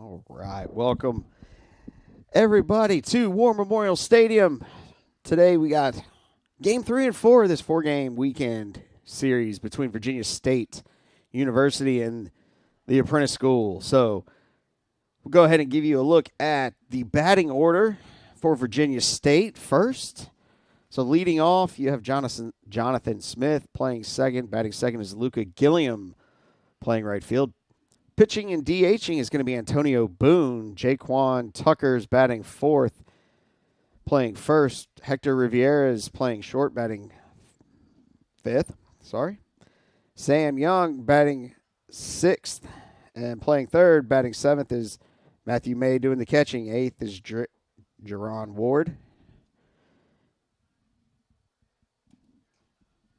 All right. Welcome, everybody, to War Memorial Stadium. Today we got game 3 and 4 of this 4-game weekend series between Virginia State University and the Apprentice School. So we'll go ahead and give you a look at the batting order for Virginia State first. So leading off, you have Jonathan Smith playing second. Batting second is Luca Gilliam playing right field. Pitching and DHing is going to be Antonio Boone. Jaquan Tucker's batting fourth, playing first. Hector Riviera is playing short, batting fifth. Sam Young batting sixth and playing third. Batting seventh is Matthew May doing the catching. Eighth is Jerron Ward.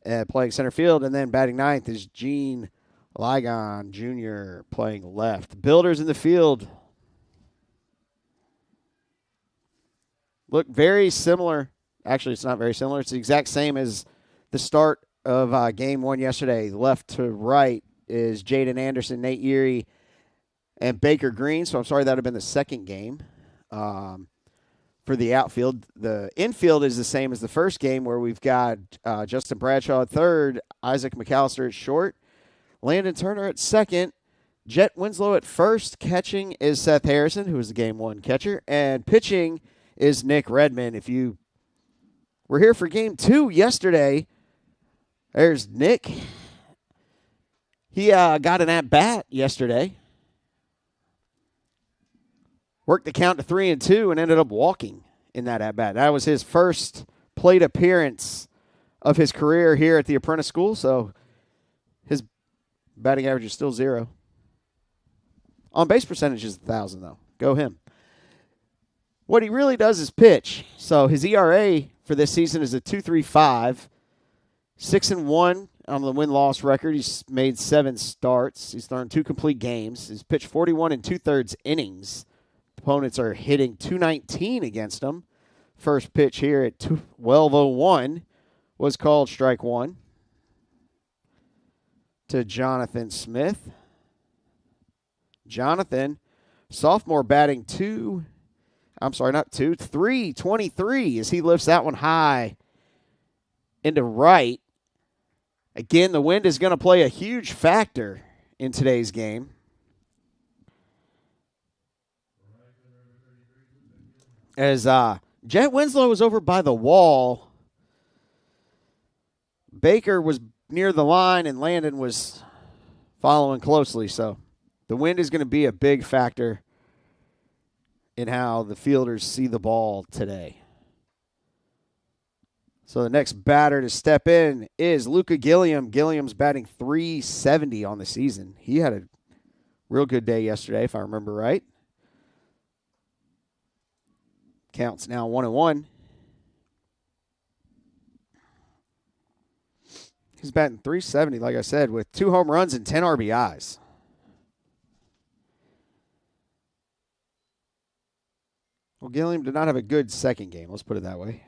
And playing center field. And then batting ninth is Gene Ligon Jr. playing left. Builders in the field look very similar. Actually, it's not very similar. It's the exact same as the start of game one yesterday. Left to right is Jaden Anderson, Nate Erie, and Baker Green. So I'm sorry that would have been the second game for the outfield. The infield is the same as the first game, where we've got Justin Bradshaw at third, Isaac McAllister at short, Landon Turner at second, Jet Winslow at first. Catching is Seth Harrison, who was the game one catcher, and pitching is Nick Redmond. If you were here for game two yesterday, there's Nick. He got an at-bat yesterday. Worked the count to 3-2 and ended up walking in that at-bat. That was his first plate appearance of his career here at the Apprentice School, so his batting average is still 0. On-base percentage is 1,000, though. Go him. What he really does is pitch. So his ERA for this season is a 2.35, 6-1 on the win-loss record. He's made 7 starts. He's thrown 2 complete games. He's pitched 41 2/3 innings. Opponents are hitting 219 against him. First pitch here at 12:01 was called strike one to Jonathan Smith. Jonathan, sophomore, batting 323 as he lifts that one high into right. Again, the wind is going to play a huge factor in today's game. As Jet Winslow was over by the wall, Baker was near the line and Landon was following closely. So the wind is going to be a big factor in how the fielders see the ball today. So the next batter to step in is Luca Gilliam. Gilliam's batting 370 on the season. He had a real good day yesterday, if I remember right. Counts now 1-1. He's batting 370, like I said, with 2 home runs and 10 RBIs. Well, Gilliam did not have a good second game. Let's put it that way.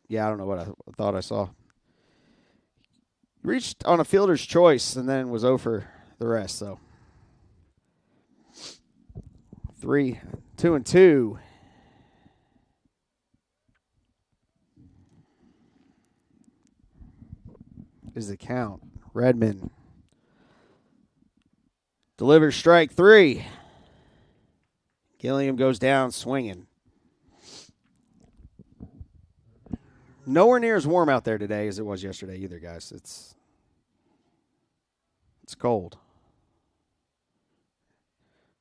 Yeah, I don't know what I thought I saw. Reached on a fielder's choice and then was over the rest, so. 2-2. Is the count. Redmond delivers strike 3. Gilliam goes down swinging. Nowhere near as warm out there today as it was yesterday either, guys. It's cold.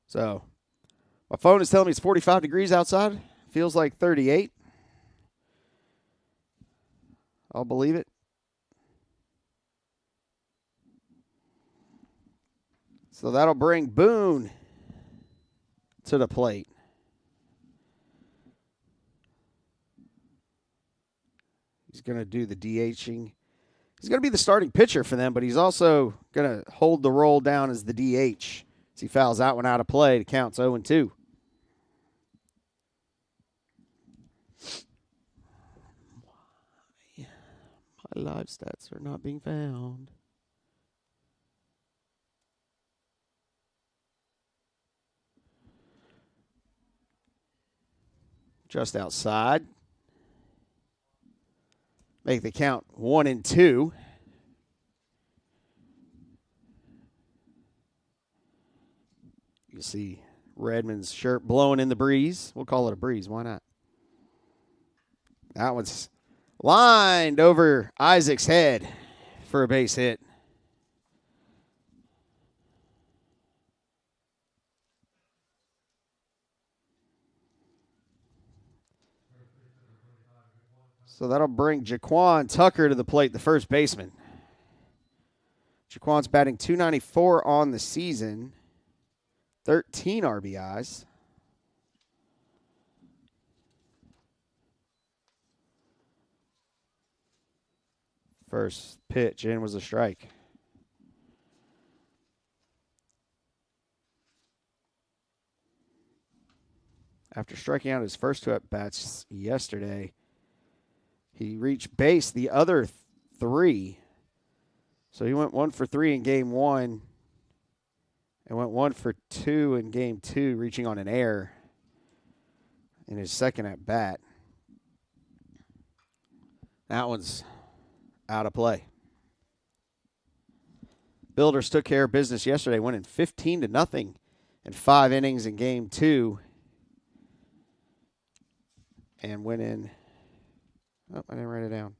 So, my phone is telling me it's 45 degrees outside. Feels like 38. I'll believe it. So that'll bring Boone to the plate. He's going to do the DHing. He's going to be the starting pitcher for them, but he's also going to hold the role down as the DH. As he fouls that one out of play, the count's 0-2. My live stats are not being found. just outside. Make the count 1-2. You see Redmond's shirt blowing in the breeze. We'll call it a breeze. Why not? That one's lined over Isaac's head for a base hit. So that'll bring Jaquan Tucker to the plate, the first baseman. Jaquan's batting .294 on the season, 13 RBIs. First pitch in was a strike. After striking out his first 2 at-bats yesterday, he reached base the other 3. So he went 1 for 3 in game 1 and went 1 for 2 in game 2, reaching on an error in his second at-bat. That one's out of play. Builders took care of business yesterday, winning 15-0 in 5 innings in game 2. And went in, oh, I didn't write it down,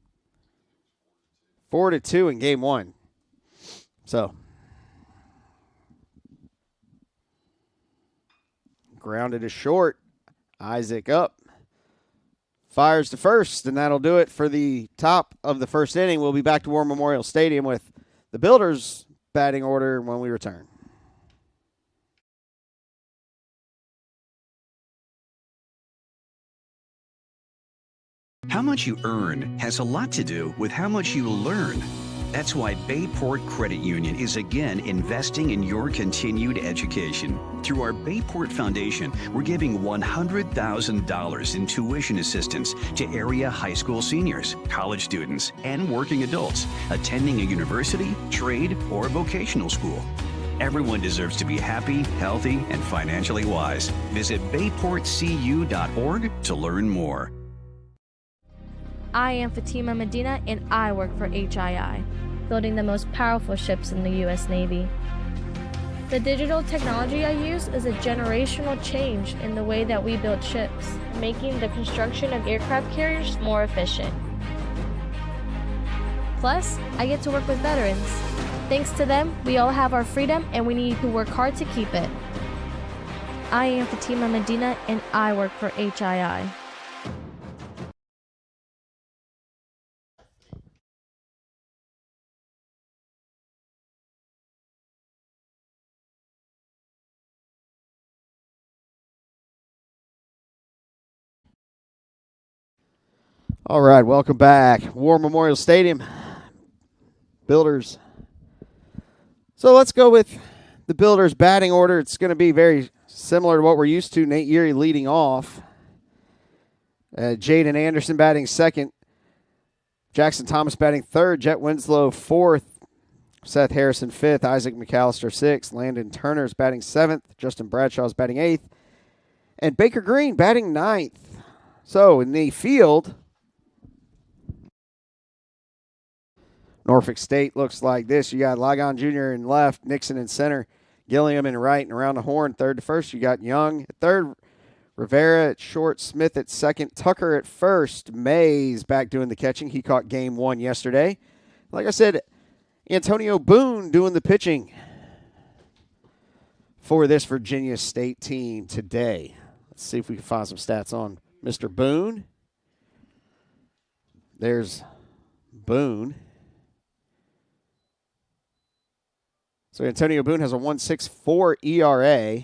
4-2 in game 1. So, grounded to short. Isaac up. Fires to first, and that'll do it for the top of the first inning. We'll be back to War Memorial Stadium with the Builders batting order when we return. How much you earn has a lot to do with how much you learn. That's why Bayport Credit Union is again investing in your continued education. Through our Bayport Foundation, we're giving $100,000 in tuition assistance to area high school seniors, college students, and working adults attending a university, trade, or vocational school. Everyone deserves to be happy, healthy, and financially wise. Visit bayportcu.org to learn more. I am Fatima Medina, and I work for HII, building the most powerful ships in the U.S. Navy. The digital technology I use is a generational change in the way that we build ships, making the construction of aircraft carriers more efficient. Plus, I get to work with veterans. Thanks to them, we all have our freedom, and we need to work hard to keep it. I am Fatima Medina, and I work for HII. All right, welcome back. War Memorial Stadium. Builders. So let's go with the Builders batting order. It's going to be very similar to what we're used to. Nate Erie leading off. Jaden Anderson batting second. Jackson Thomas batting third. Jet Winslow fourth. Seth Harrison fifth. Isaac McAllister sixth. Landon Turner's batting seventh. Justin Bradshaw's batting eighth. And Baker Green batting ninth. So in the field, Norfolk State looks like this. You got Ligon Jr. in left, Nixon in center, Gilliam in right, and around the horn, third to first. You got Young at third, Rivera at short, Smith at second, Tucker at first. Mays back doing the catching. He caught game 1 yesterday. Like I said, Antonio Boone doing the pitching for this Virginia State team today. Let's see if we can find some stats on Mr. Boone. There's Boone. So Antonio Boone has a 1.64 ERA.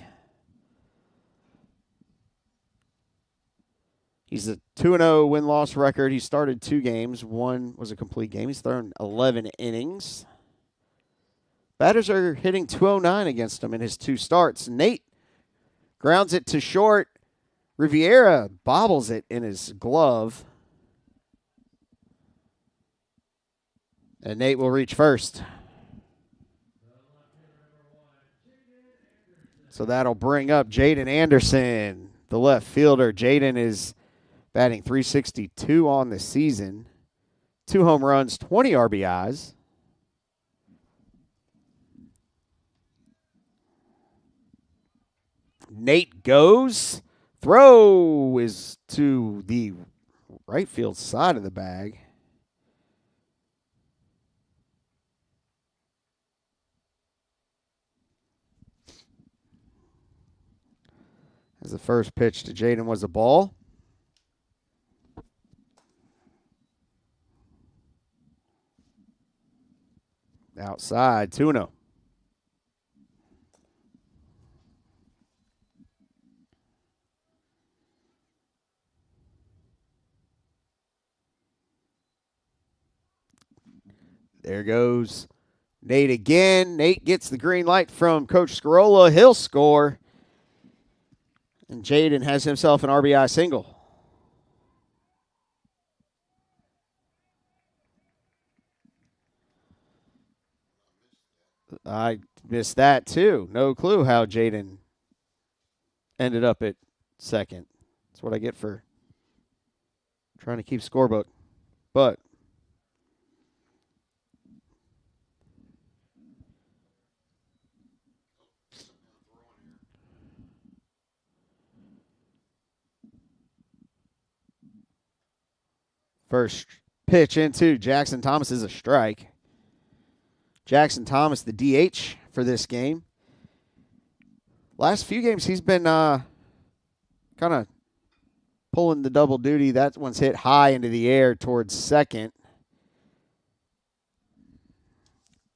He's a 2-0 win-loss record. He started 2 games. 1 was a complete game. He's thrown 11 innings. Batters are hitting 209 against him in his 2 starts. Nate grounds it to short. Riviera bobbles it in his glove. And Nate will reach first. So that'll bring up Jaden Anderson, the left fielder. Jaden is batting .362 on the season. 2 home runs, 20 RBIs. Nate goes. Throw is to the right field side of the bag. As the first pitch to Jaden was a ball. Outside, 2-0. There goes Nate again. Nate gets the green light from Coach Scarola. He'll score. And Jaden has himself an RBI single. I missed that too. No clue how Jaden ended up at second. That's what I get for trying to keep scorebook. But first pitch into Jackson Thomas is a strike. Jackson Thomas, the DH for this game. Last few games, he's been kind of pulling the double duty. That one's hit high into the air towards second.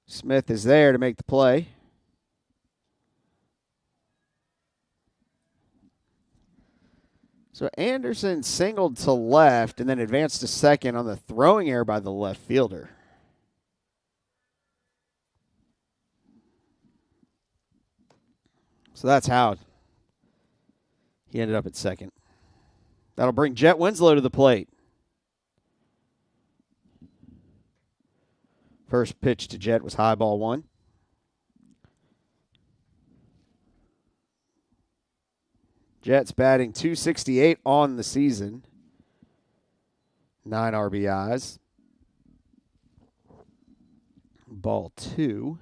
Smith is there to make the play. So Anderson singled to left and then advanced to second on the throwing error by the left fielder. So that's how he ended up at second. That'll bring Jet Winslow to the plate. First pitch to Jet was high ball 1. Jet's batting .268 on the season. 9 RBIs. Ball 2.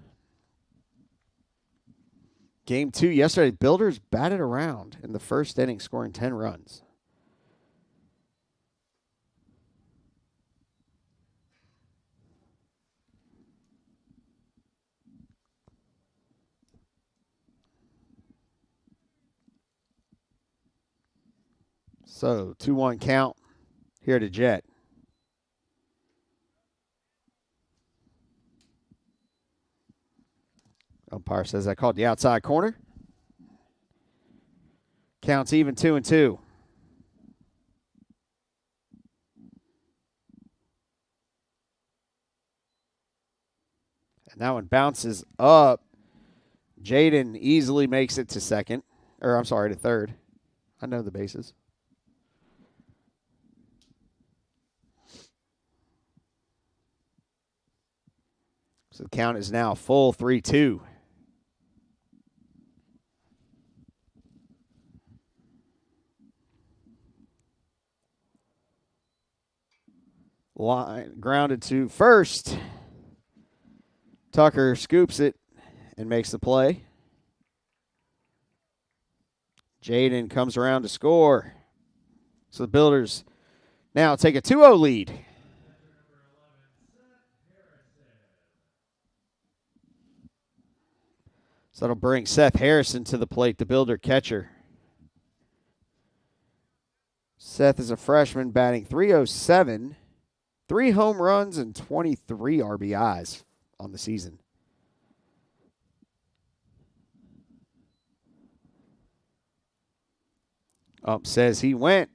Game 2 yesterday, Builders batted around in the first inning, scoring 10 runs. So 2-1 count here to Jet. Umpire says I called the outside corner. Counts even 2-2. And that one bounces up. Jaden easily makes it to second. Or I'm sorry, to third. I know the bases. So the count is now full 3-2. Line grounded to first. Tucker scoops it and makes the play. Jaden comes around to score. So the Builders now take a 2-0 lead. So that'll bring Seth Harrison to the plate, the Builder catcher. Seth is a freshman batting .307, 3 home runs and 23 RBIs on the season. Ump says he went.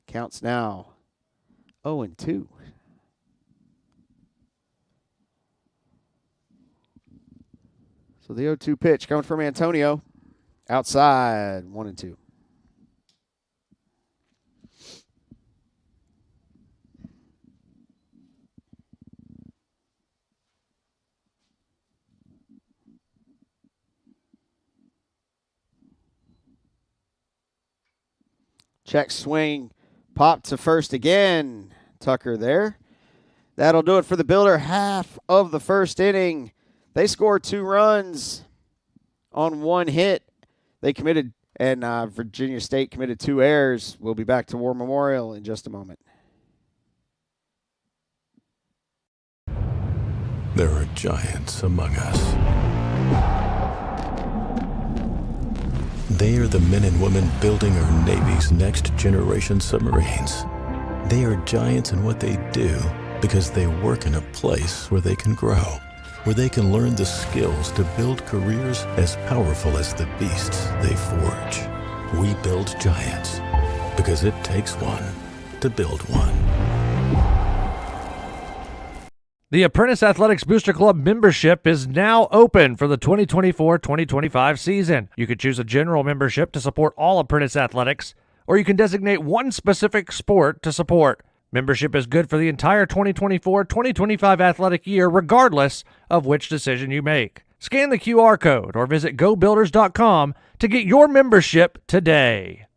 Counts now 0-2. So the 0-2 pitch coming from Antonio. Outside, 1-2. Check swing Pop to first again. Tucker there. That'll do it for the Builder. Half of the first inning. They scored 2 runs on 1 hit. They committed, and Virginia State committed 2 errors. We'll be back to War Memorial in just a moment. There are giants among us. They are the men and women building our Navy's next generation submarines. They are giants in what they do because they work in a place where they can grow, where they can learn the skills to build careers as powerful as the beasts they forge. We build giants because it takes one to build one. The Apprentice Athletics Booster Club membership is now open for the 2024-2025 season. You could choose a general membership to support all Apprentice athletics, or you can designate one specific sport to support. Membership is good for the entire 2024-2025 athletic year, regardless of which decision you make. Scan the QR code or visit gobuilders.com to get your membership today.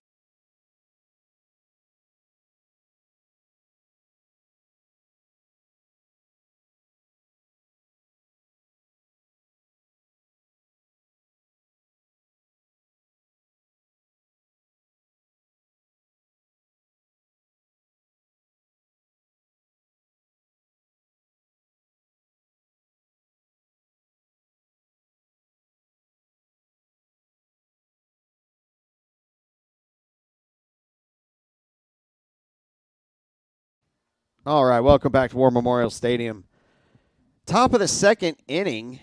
All right, welcome back to War Memorial Stadium. Top of the second inning.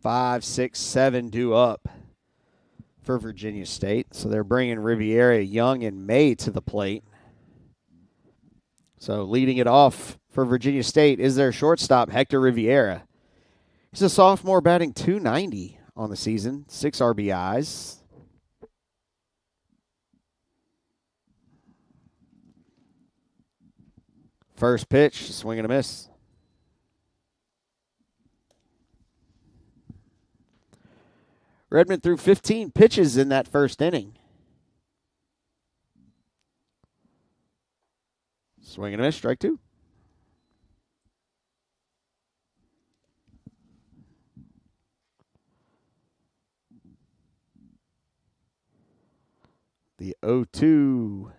5, 6, 7 due up for Virginia State. So they're bringing Riviera, Young, and May to the plate. So leading it off for Virginia State is their shortstop, Hector Riviera. He's a sophomore batting .290 on the season, 6 RBIs. First pitch, swing and a miss. Redmond threw 15 pitches in that first inning. Swing and a miss, strike 2. The 0-2.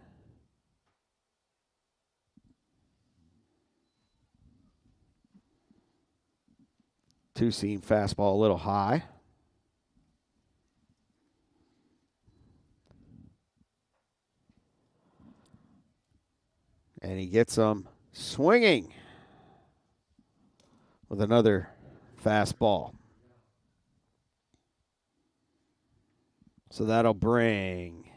Two-seam fastball a little high. And he gets them swinging with another fastball. So that'll bring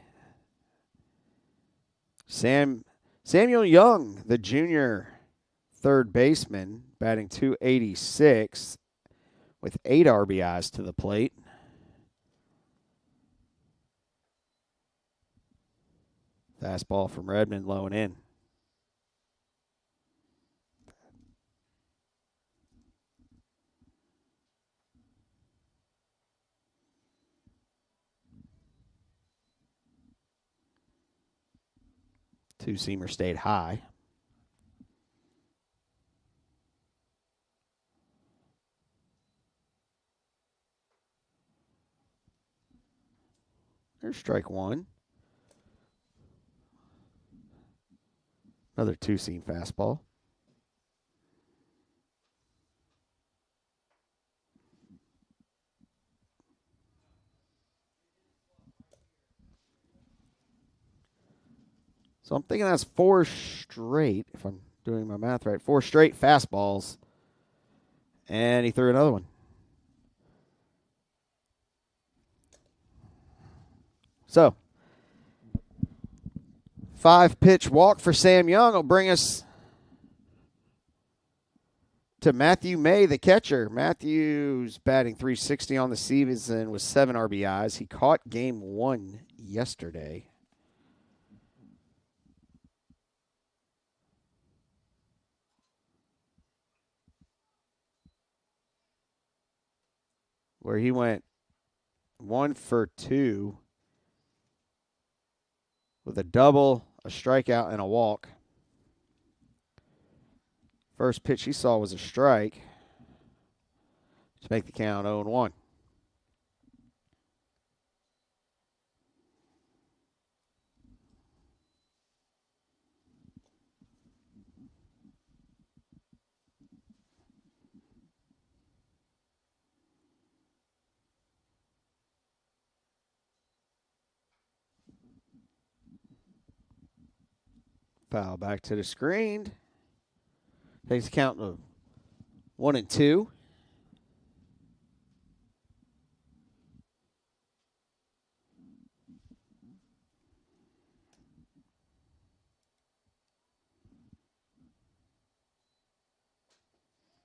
Samuel Young, the junior third baseman, batting .286 with 8 RBIs to the plate. Fastball from Redmond, low and in. Two-seamer stayed high. There's strike 1. Another two-seam fastball. So I'm thinking that's 4 straight, if I'm doing my math right. 4 straight fastballs. And he threw another one. So, 5-pitch walk for Sam Young will bring us to Matthew May, the catcher. Matthew's batting .360 on the season with 7 RBIs. He caught game 1 yesterday. Where he went 1 for 2 with a double, a strikeout, and a walk. First pitch he saw was a strike to make the count 0-1. Foul back to the screen. Takes the count of 1-2.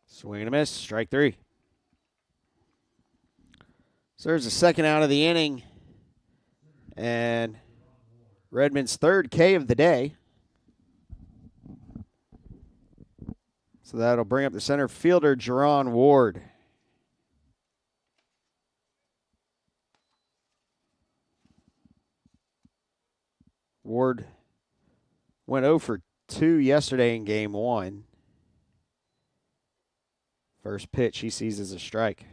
Swing and a miss. Strike 3. So there's the second out of the inning. And Redmond's third K of the day. So that'll bring up the center fielder, Jerron Ward. Ward went 0 for 2 yesterday in game 1. First pitch he sees as a strike.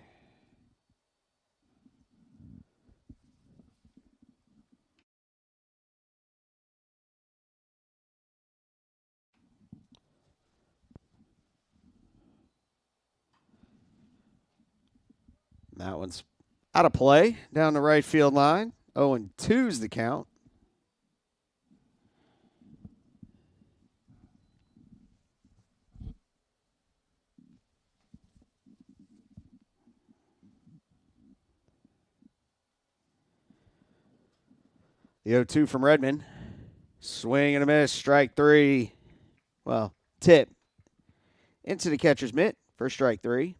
That one's out of play down the right field line. 0-2 is the count. The 0-2 from Redmond. Swing and a miss. Strike 3. Well, tip into the catcher's mitt for strike 3.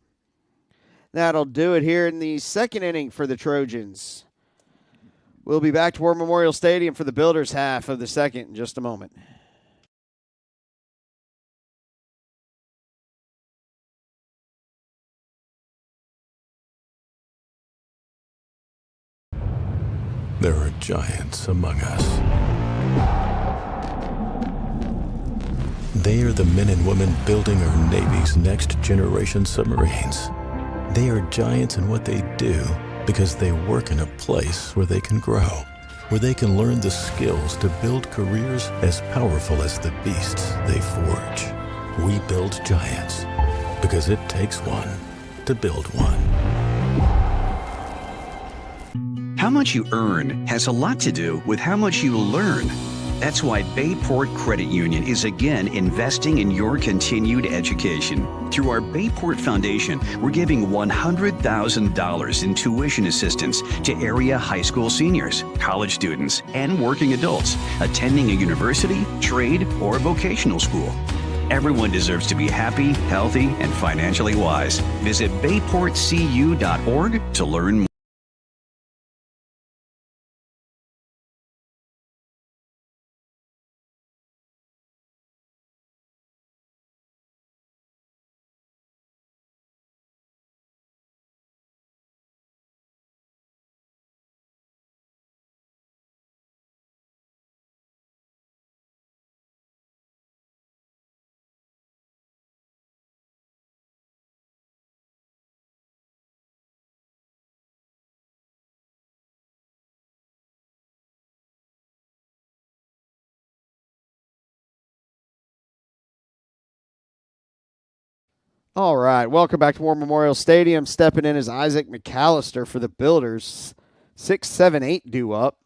That'll do it here in the second inning for the Trojans. We'll be back to War Memorial Stadium for the Builders half of the second in just a moment. There are giants among us. They are the men and women building our Navy's next generation submarines. They are giants in what they do because they work in a place where they can grow, where they can learn the skills to build careers as powerful as the beasts they forge. We build giants because it takes one to build one. How much you earn has a lot to do with how much you learn. That's why Bayport Credit Union is again investing in your continued education. Through our Bayport Foundation, we're giving $100,000 in tuition assistance to area high school seniors, college students, and working adults attending a university, trade, or vocational school. Everyone deserves to be happy, healthy, and financially wise. Visit bayportcu.org to learn more. All right, welcome back to War Memorial Stadium. Stepping in is Isaac McAllister for the Builders. 6-7-8 due up.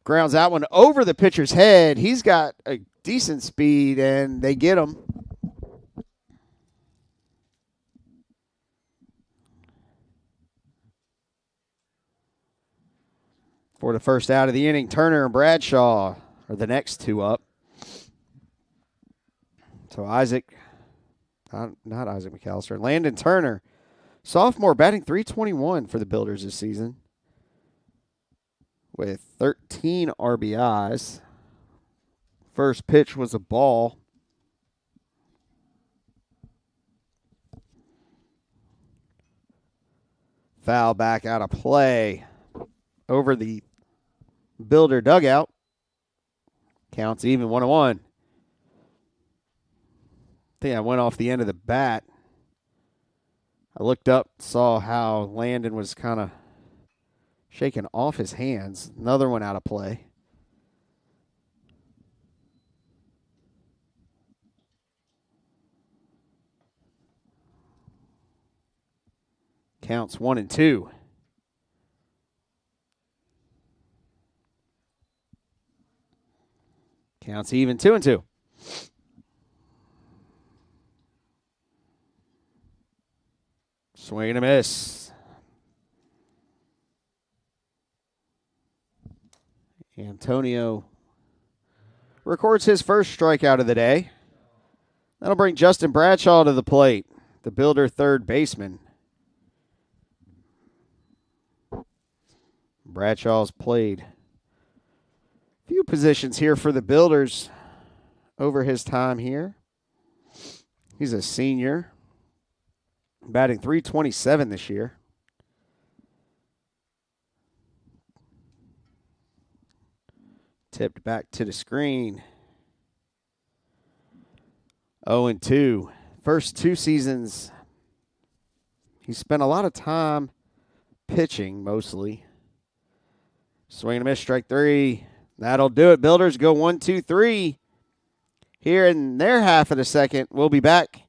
Grounds that one over the pitcher's head. He's got a decent speed, and they get him. For the first out of the inning, Turner and Bradshaw are the next two up. So Isaac, not Isaac McAllister, Landon Turner, sophomore, batting .321 for the Builders this season with 13 RBIs. First pitch was a ball. Foul back out of play over the Builder dugout. Counts even, 1-1. I think I went off the end of the bat. I looked up, saw how Landon was kind of shaking off his hands. Another one out of play. Counts 1-2. Counts even, 2-2. Swing and a miss. Antonio records his first strikeout of the day. That'll bring Justin Bradshaw to the plate, the Builder third baseman. Bradshaw's played a few positions here for the Builders over his time here. He's a senior, batting .327 this year. Tipped back to the screen. 0-2. First 2 seasons, he spent a lot of time pitching mostly. Swing and a miss, strike 3. That'll do it. Builders go 1-2-3 here in their half of the second. We'll be back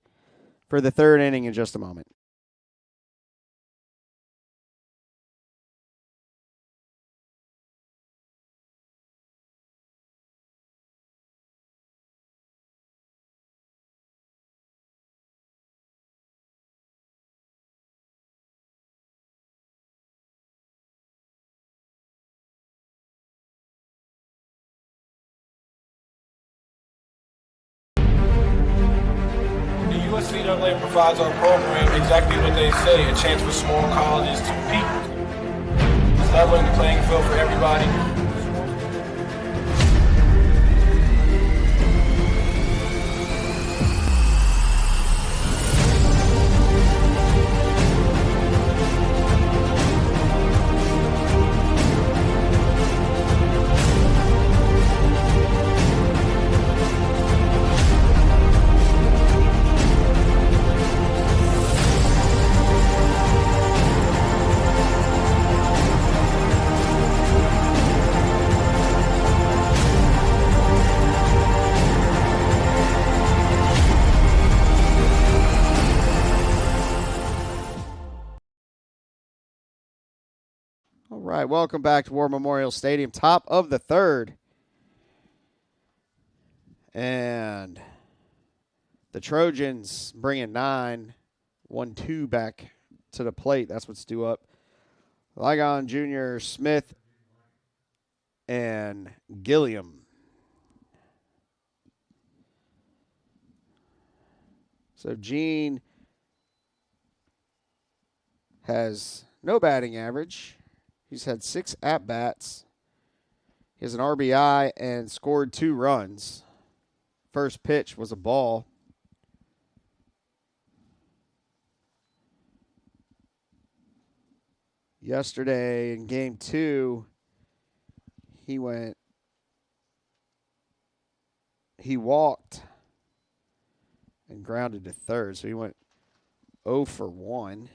for the third inning in just a moment. USC NCAA provides our program exactly what they say, a chance for small colleges to compete. It's leveling the playing field for everybody. All right, welcome back to War Memorial Stadium. Top of the third. And the Trojans bringing 9-1-2 back to the plate. That's what's due up. Ligon Jr., Smith, and Gilliam. So Gene has no batting average. He's had 6 at-bats. He has an RBI and scored 2 runs. First pitch was a ball. Yesterday in game 2, he walked and grounded to third, so he went 0 for 1.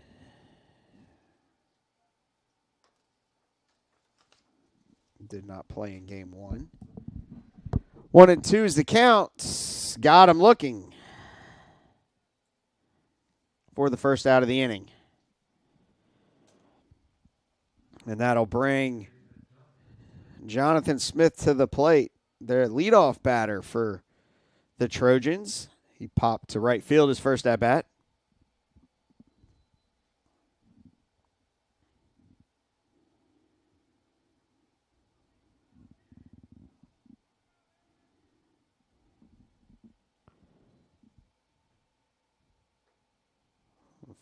Did not play in game 1. 1-2 is the count. Got him looking for the first out of the inning. And that'll bring Jonathan Smith to the plate, their leadoff batter for the Trojans. He popped to right field his first at-bat.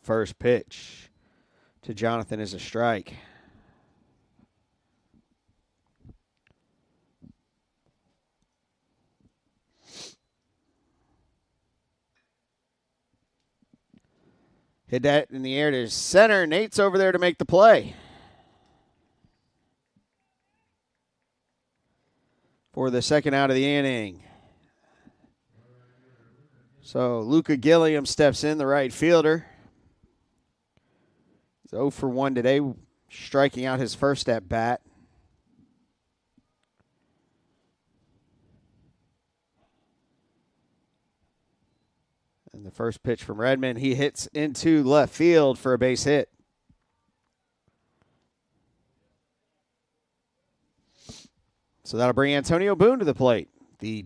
First pitch to Jonathan is a strike. Hit that in the air to center. Nate's over there to make the play. for the second out of the inning. So Luca Gilliam steps in, the right fielder. He's 0 for 1 today, striking out his first at bat. And the first pitch from Redmond, he hits into left field for a base hit. So that'll bring Antonio Boone to the plate, the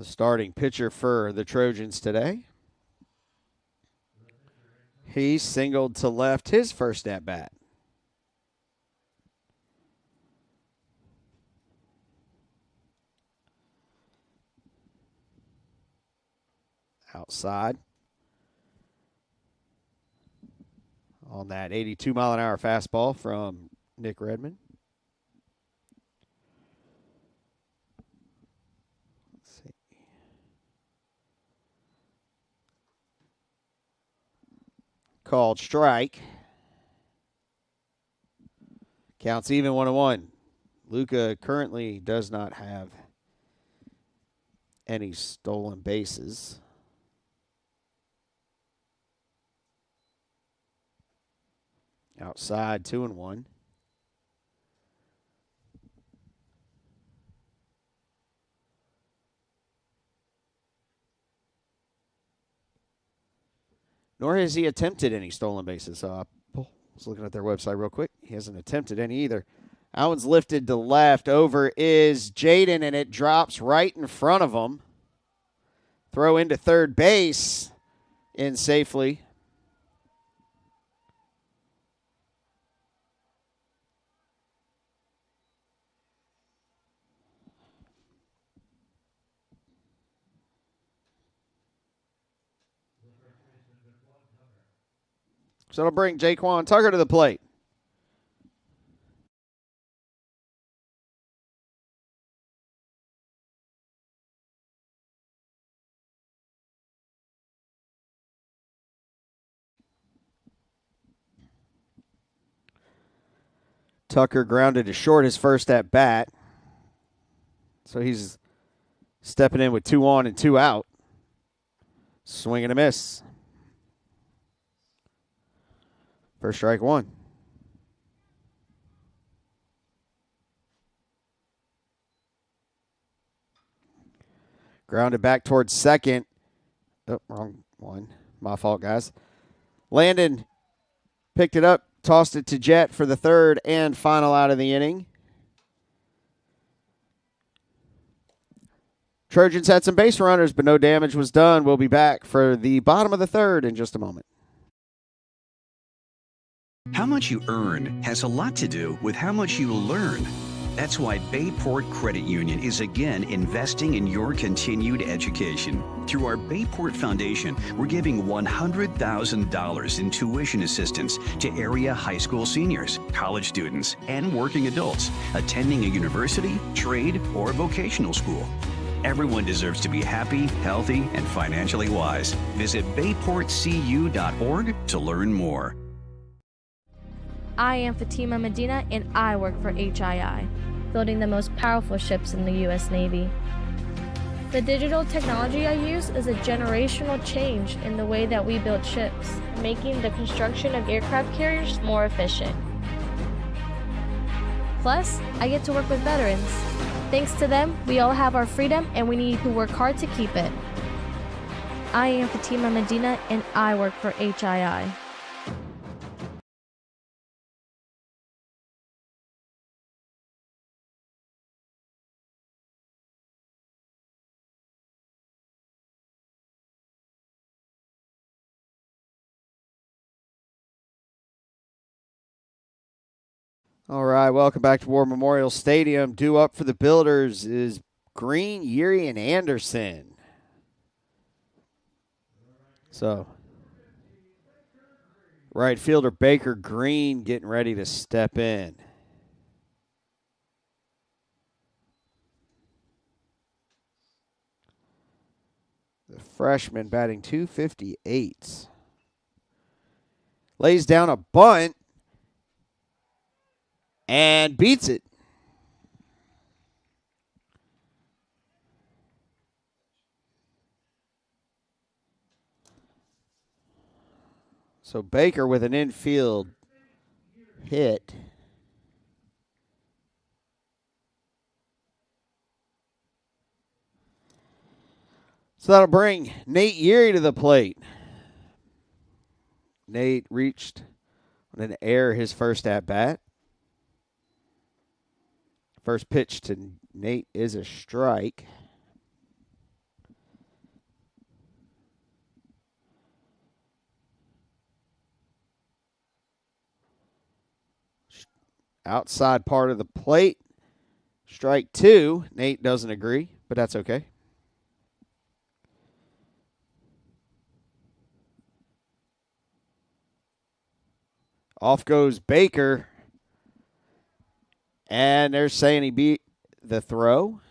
starting pitcher for the Trojans today. He singled to left his first at bat. Outside on that 82-mile-an-hour fastball from Nick Redmond. Let's see. Called strike. Counts even 1-1. Luca currently does not have any stolen bases. Outside, 2-1. Nor has he attempted any stolen bases. I was looking at their website real quick. He hasn't attempted any either. That one's lifted to left. Over is Jaden, and it drops right in front of him. Throw into third base in safely. So it'll bring Jaquan Tucker to the plate. Tucker grounded to short his first at bat. So he's stepping in with 2 on and 2 out. Swing and a miss. First strike 1. Grounded back towards second. Oh, wrong one. My fault, guys. Landon picked it up, tossed it to Jet for the third and final out of the inning. Trojans had some base runners, but no damage was done. We'll be back for the bottom of the third in just a moment. How much you earn has a lot to do with how much you learn. That's why Bayport Credit Union is again investing in your continued education. Through our Bayport Foundation, we're giving $100,000 in tuition assistance to area high school seniors, college students, and working adults attending a university, trade, or vocational school. Everyone deserves to be happy, healthy, and financially wise. Visit bayportcu.org to learn more. I am Fatima Medina, and I work for HII, building the most powerful ships in the U.S. Navy. The digital technology I use is a generational change in the way that we build ships, making the construction of aircraft carriers more efficient. Plus, I get to work with veterans. Thanks to them, we all have our freedom, and we need to work hard to keep it. I am Fatima Medina, and I work for HII. All right, welcome back to War Memorial Stadium. Due up for the Builders is Green, Yuri, and Anderson. So, right fielder Baker Green getting ready to step in. The freshman batting .258. Lays down a bunt and beats it. So Baker with an infield hit. So that'll bring Nate Yeary to the plate. Nate reached on an error his first at-bat. First pitch to Nate is a strike. Outside part of the plate. Strike 2. Nate doesn't agree, but that's okay. Off goes Baker. And they're saying he beat the throw.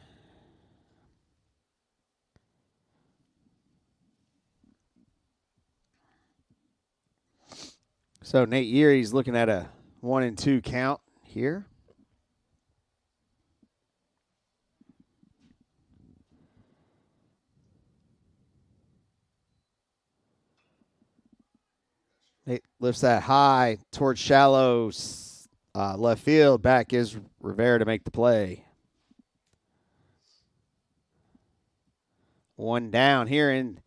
So Nate Yeary's looking at a 1-2 count here. Nate lifts that high towards shallow left field. Back is Rivera to make the play. One down here in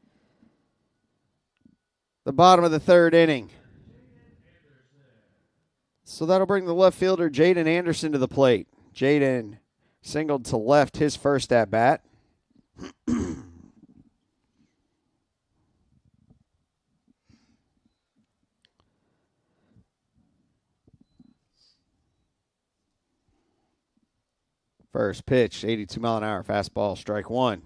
the bottom of the third inning. So that'll bring the left fielder Jaden Anderson to the plate. Jaden singled to left his first at bat. First pitch, 82-mile-an-hour fastball, strike 1.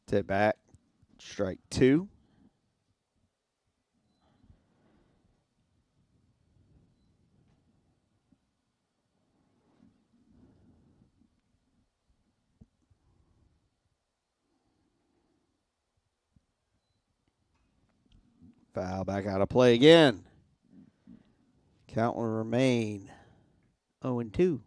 Tip back, strike 2. Foul back out of play again. Count will remain 0-2.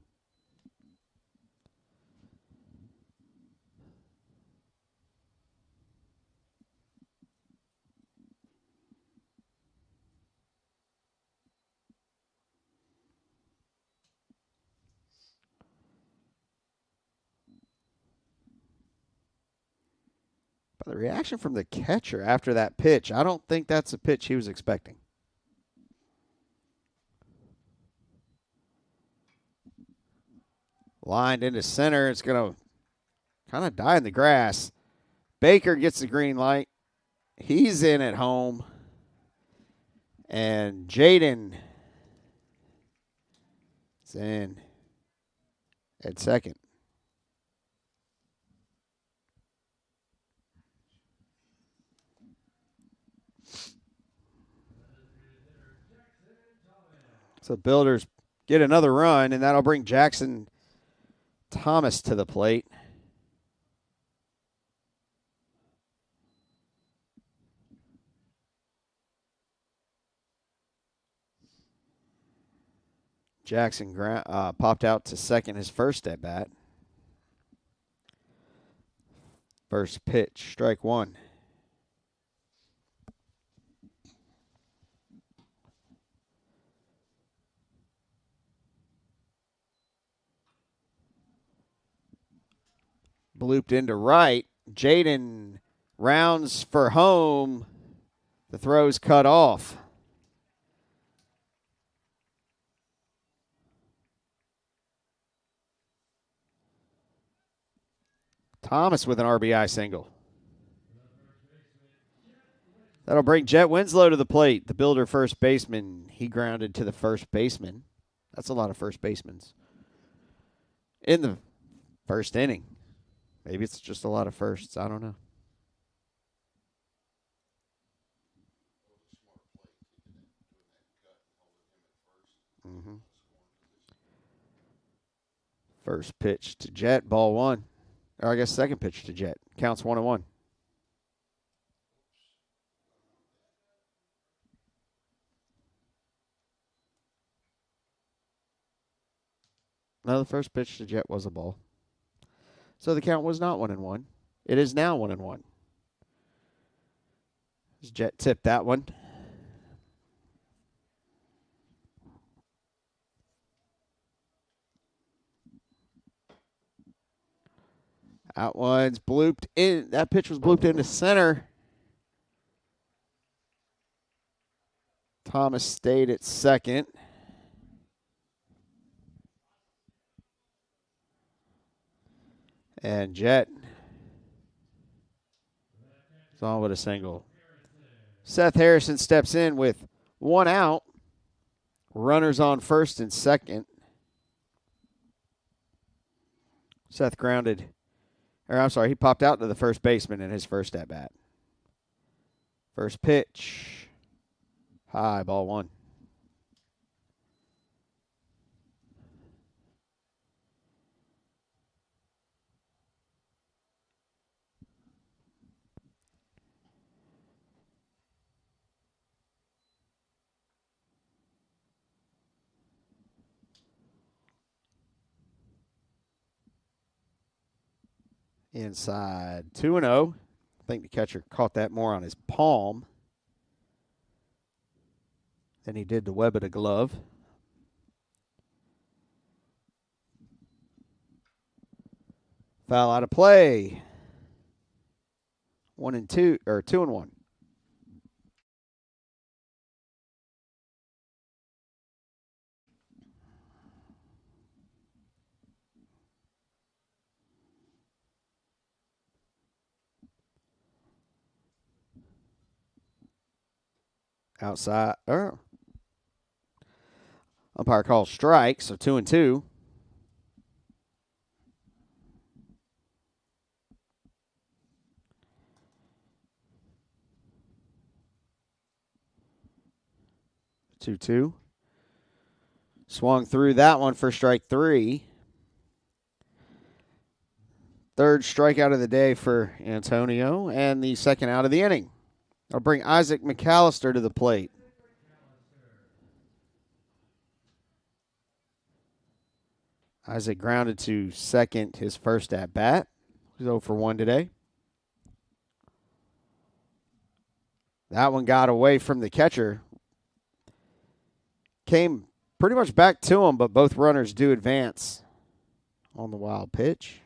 But the reaction from the catcher after that pitch, I don't think that's a pitch he was expecting. Lined into center. It's going to kind of die in the grass. Baker gets the green light. He's in at home. And Jaden is in at second. So Builders get another run, and that'll bring Jackson Thomas to the plate. Jackson popped out to second his first at bat. First pitch, strike 1. Blooped into right. Jaden rounds for home. The throw's cut off. Thomas with an RBI single. That'll bring Jet Winslow to the plate. The Builder first baseman. He grounded to the first baseman. That's a lot of first basemans in the first inning. Maybe it's just a lot of firsts. I don't know. First pitch to Jet, ball 1. Or I guess second pitch to Jet. Counts 1-1. No, the first pitch to Jet was a ball. So the count was not 1-1. It is now 1-1. Jet tipped that one. Out one's blooped in. That pitch was blooped into center. Thomas stayed at second. And Jet is on with a single. Seth Harrison steps in with one out. Runners on first and second. Seth grounded. He popped out to the first baseman in his first at-bat. First pitch. High, ball one. Inside 2-0. I think the catcher caught that more on his palm than he did the web of the glove. Foul out of play. 2-1. Outside. Umpire calls strike, so 2-2. Two. Swung through that one for strike three. Third strikeout of the day for Antonio, and the second out of the inning. I'll bring Isaac McAllister to the plate. Isaac grounded to second his first at-bat. He's 0 for 1 today. That one got away from the catcher. Came pretty much back to him, but both runners do advance on the wild pitch.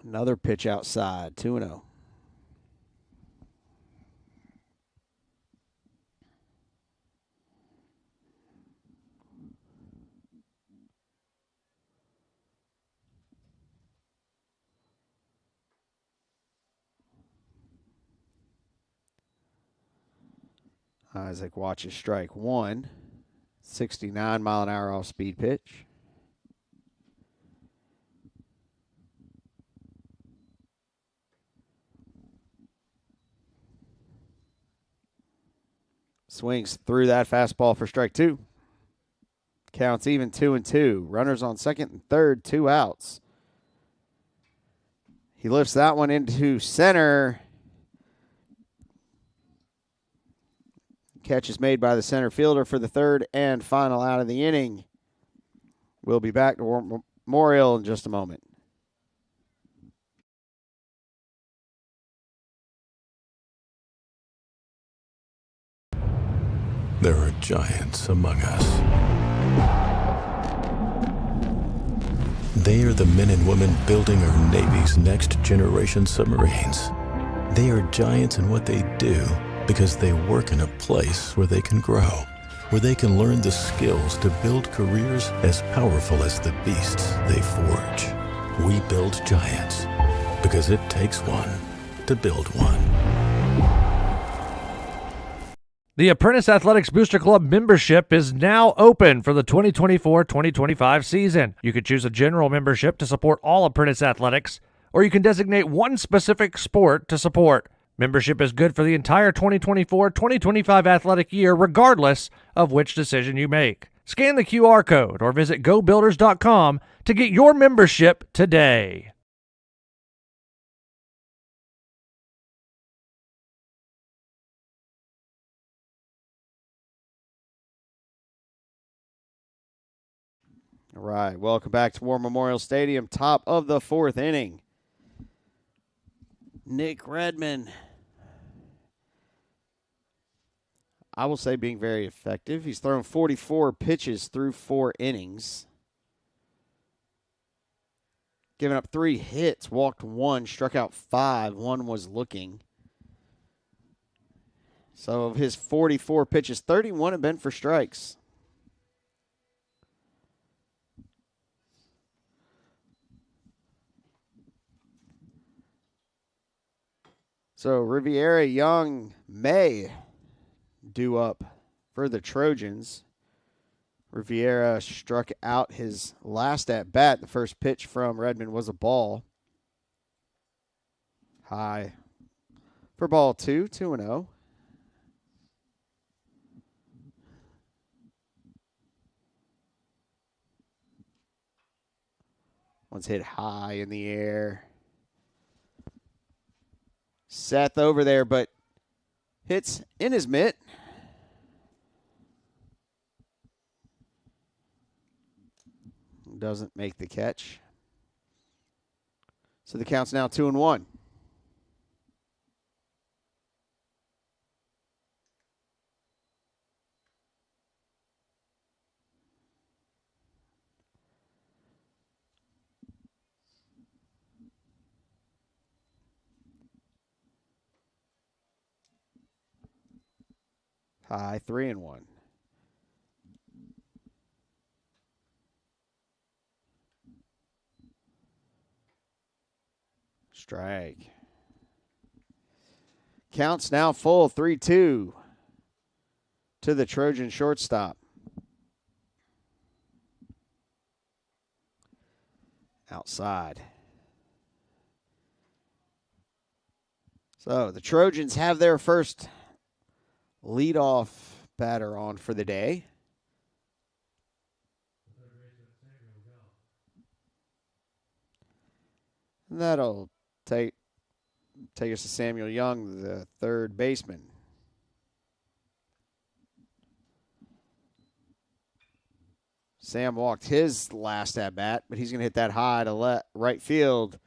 Another pitch outside, 2-0. Isaac watches strike one. 69-mile-an-hour off-speed pitch. Swings through that fastball for strike two. Counts even 2-2. Runners on second and third, 2 outs. He lifts that one into center. Catch is made by the center fielder for the third and final out of the inning. We'll be back to War Memorial in just a moment. There are giants among us. They are the men and women building our Navy's next generation submarines. They are giants in what they do because they work in a place where they can grow, where they can learn the skills to build careers as powerful as the beasts they forge. We build giants because it takes one to build one. The Apprentice Athletics Booster Club membership is now open for the 2024-2025 season. You can choose a general membership to support all Apprentice athletics, or you can designate one specific sport to support. Membership is good for the entire 2024-2025 athletic year, regardless of which decision you make. Scan the QR code or visit gobuilders.com to get your membership today. All right, welcome back to War Memorial Stadium. Top of the 4th inning. Nick Redmond, I will say, being very effective. He's thrown 44 pitches through 4 innings. Given up 3 hits, walked 1, struck out 5. 1 was looking. So of his 44 pitches, 31 have been for strikes. So Riviera, Young, May due up for the Trojans. Riviera struck out his last at bat. The first pitch from Redmond was a ball. High for ball 2, 2-0. One's hit high in the air. Seth over there, but hits in his mitt. Doesn't make the catch. So the count's now 2-1. High 3-1. Strike. Counts now full, 3-2 to the Trojan shortstop. Outside. So the Trojans have their first leadoff batter on for the day. And that'll take us to Samuel Young, the third baseman. Sam walked his last at bat, but he's going to hit that high to right field.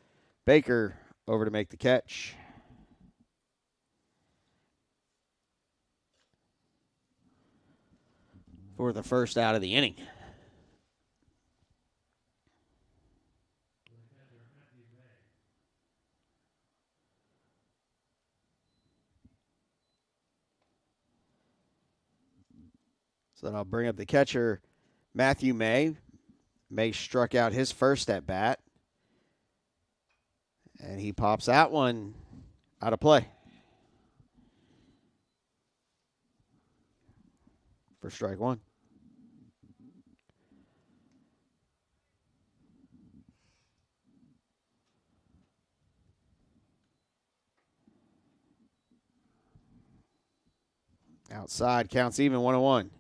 Baker over to make the catch. For the first out of the inning. So then I'll bring up the catcher, Matthew May. May struck out his first at bat. And he pops that one out of play. For strike 1. Outside, counts even, 1-1.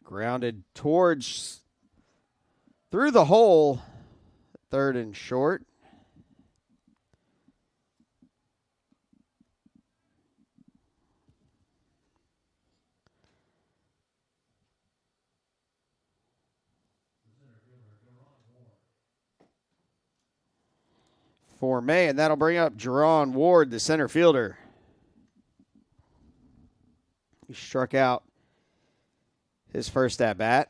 Grounded towards, through the hole, third and short. For May, and that'll bring up Jerron Ward, the center fielder. He struck out his first at bat.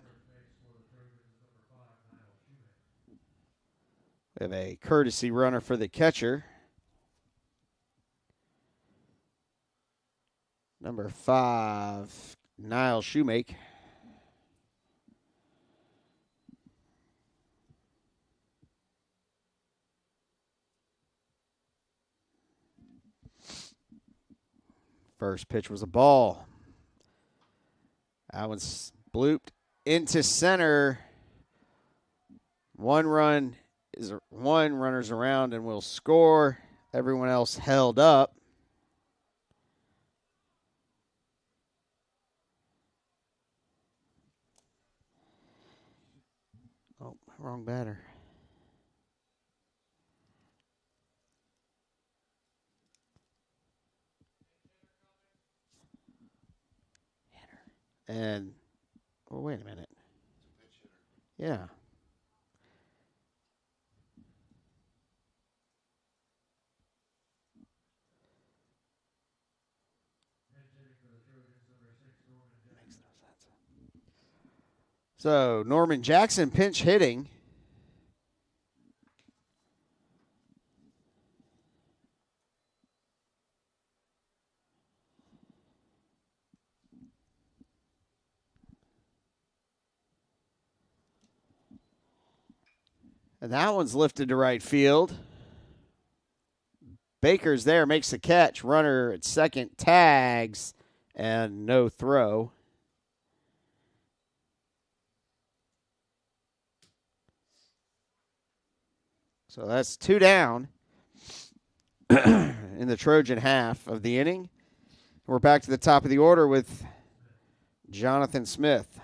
We have a courtesy runner for the catcher. Number 5, Niall Shoemake. First pitch was a ball. That one's blooped into center. One runner's around and will score. Everyone else held up. wrong batter. And, well, wait a minute. Yeah. So, Norman Jackson pinch hitting. And that one's lifted to right field. Baker's there, makes the catch. Runner at second, tags, and no throw. So that's 2 down in the Trojan half of the inning. We're back to the top of the order with Jonathan Smith.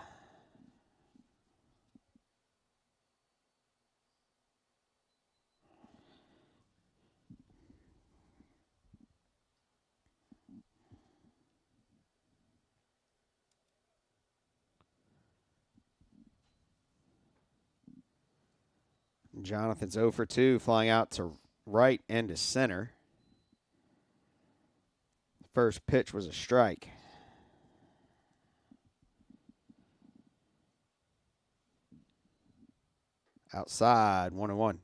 Jonathan's 0 for 2, flying out to right and to center. First pitch was a strike. Outside, 1-1.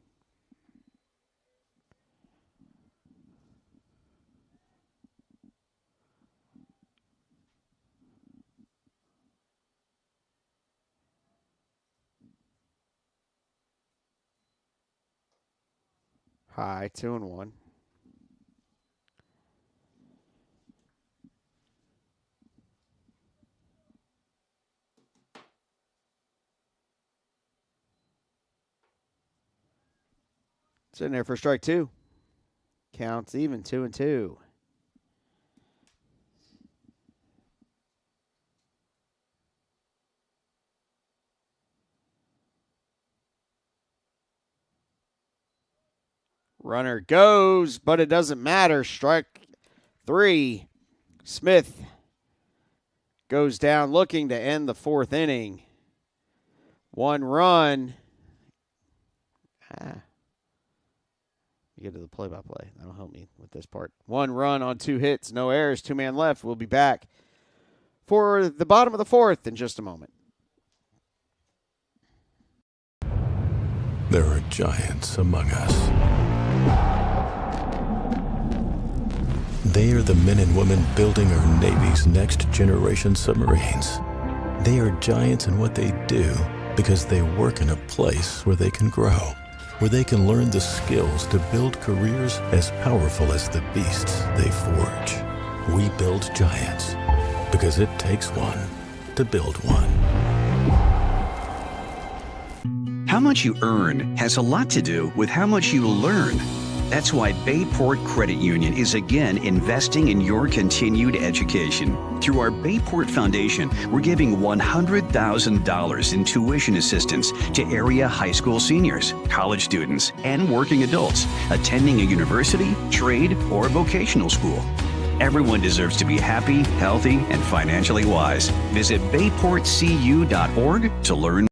High, 2-1. It's in there for strike 2. Counts even, 2-2. Runner goes, but it doesn't matter. Strike 3. Smith goes down looking to end the 4th inning. 1 run. You get to the play-by-play. That'll help me with this part. 1 run on 2 hits, no errors, 2 man left. We'll be back for the bottom of the 4th in just a moment. There are giants among us. They are the men and women building our Navy's next generation submarines. They are giants in what they do because they work in a place where they can grow, where they can learn the skills to build careers as powerful as the beasts they forge. We build giants because it takes one to build one. How much you earn has a lot to do with how much you learn. That's why Bayport Credit Union is again investing in your continued education. Through our Bayport Foundation, we're giving $100,000 in tuition assistance to area high school seniors, college students, and working adults attending a university, trade, or vocational school. Everyone deserves to be happy, healthy, and financially wise. Visit bayportcu.org to learn.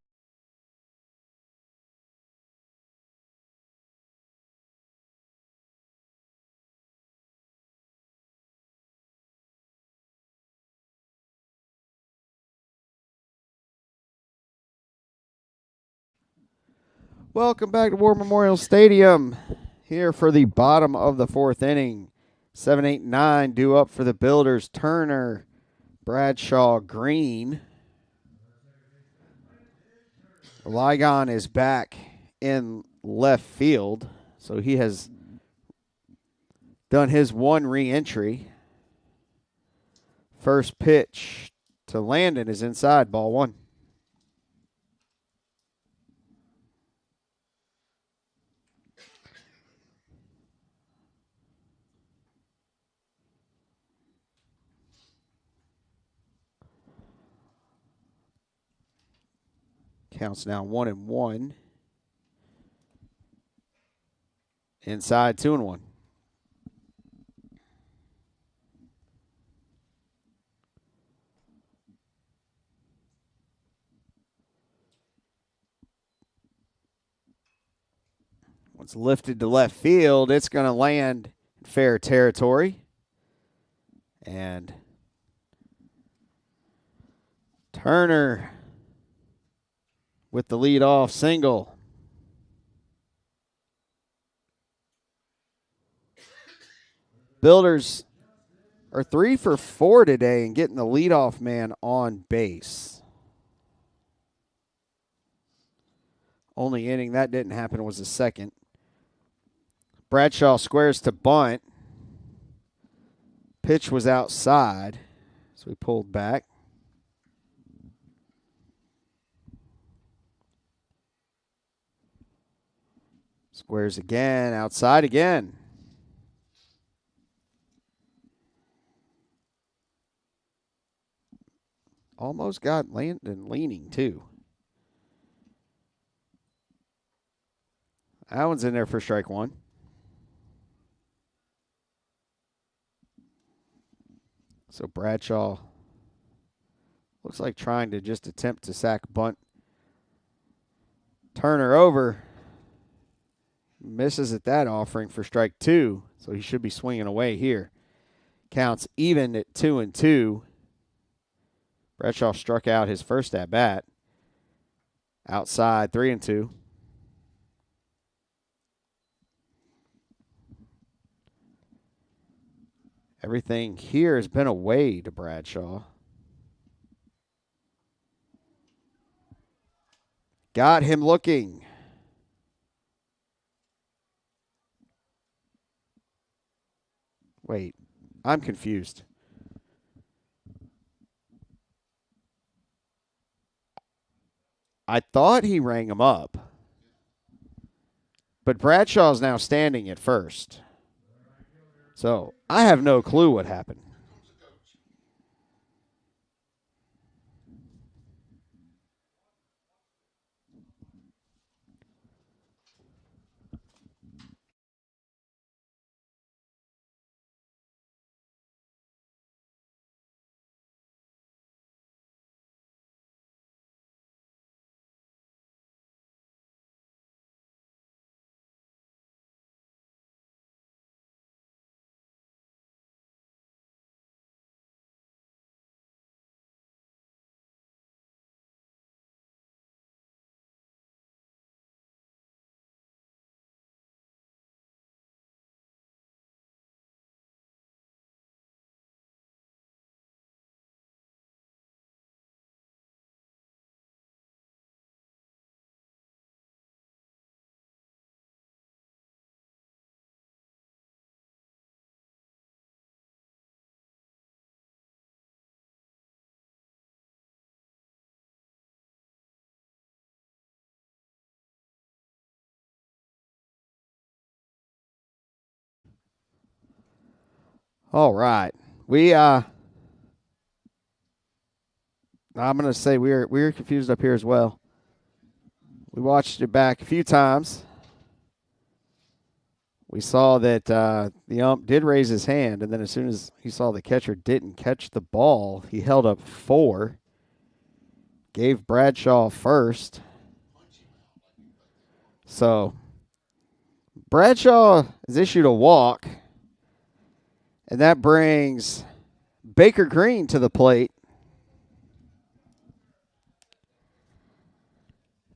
Welcome back to War Memorial Stadium. Here for the bottom of the 4th inning. 7, 8, 9 due up for the Builders. Turner, Bradshaw, Green. Ligon is back in left field, so he has done his 1 re-entry. First pitch to Landon is inside, ball 1. Counts now 1-1. Inside 2-1. Once lifted to left field, it's going to land in fair territory. And Turner with the leadoff single. Builders are 3 for 4 today and getting the leadoff man on base. Only inning that didn't happen was the second. Bradshaw squares to bunt. Pitch was outside, so he pulled back. Squares again, outside again. Almost got Landon leaning, too. That one's in there for strike one. So Bradshaw looks like trying to just attempt to sack bunt Turner over. Misses at that offering for strike two, so he should be swinging away here. Counts even at 2-2. Bradshaw struck out his first at bat. Outside 3-2. Everything here has been away to Bradshaw. Got him looking. Wait, I'm confused. I thought he rang him up. But Bradshaw's now standing at first. So I have no clue what happened. All right. I'm going to say we're confused up here as well. We watched it back a few times. We saw that the ump did raise his hand, and then as soon as he saw the catcher didn't catch the ball, he held up 4, gave Bradshaw first. So Bradshaw has issued a walk, and that brings Baker Green to the plate.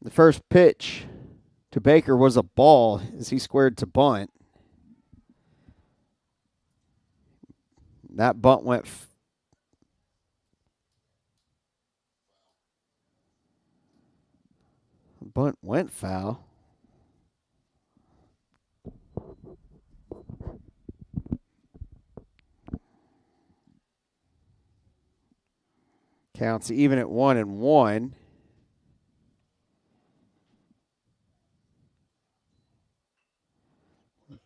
The first pitch to Baker was a ball as he squared to bunt. That bunt went foul. Counts even at 1-1.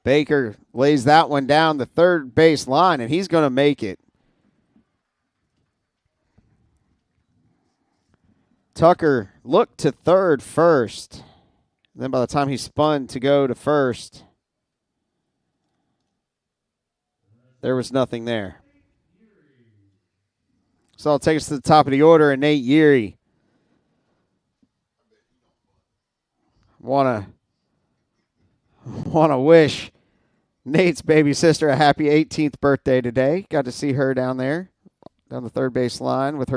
Baker lays that one down the third base line, and he's going to make it. Tucker looked to third first. Then by the time he spun to go to first, There was nothing there. So I'll take us to the top of the order, and Nate Yeary. Wanna wish Nate's baby sister a happy 18th birthday today. Got to see her down there, down the third base line with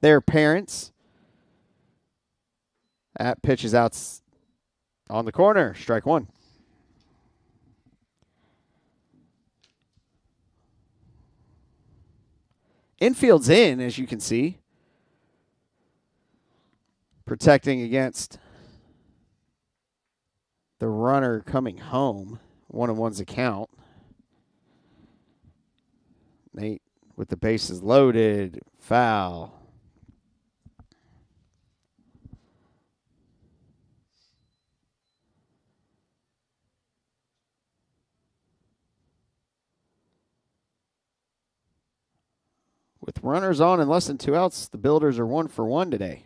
their parents. At pitches out on the corner, strike one. Infield's in, as you can see. Protecting against the runner coming home. 1-1's account. Nate with the bases loaded. Foul. With runners on and less than 2 outs, the Builders are 1 for 1 today.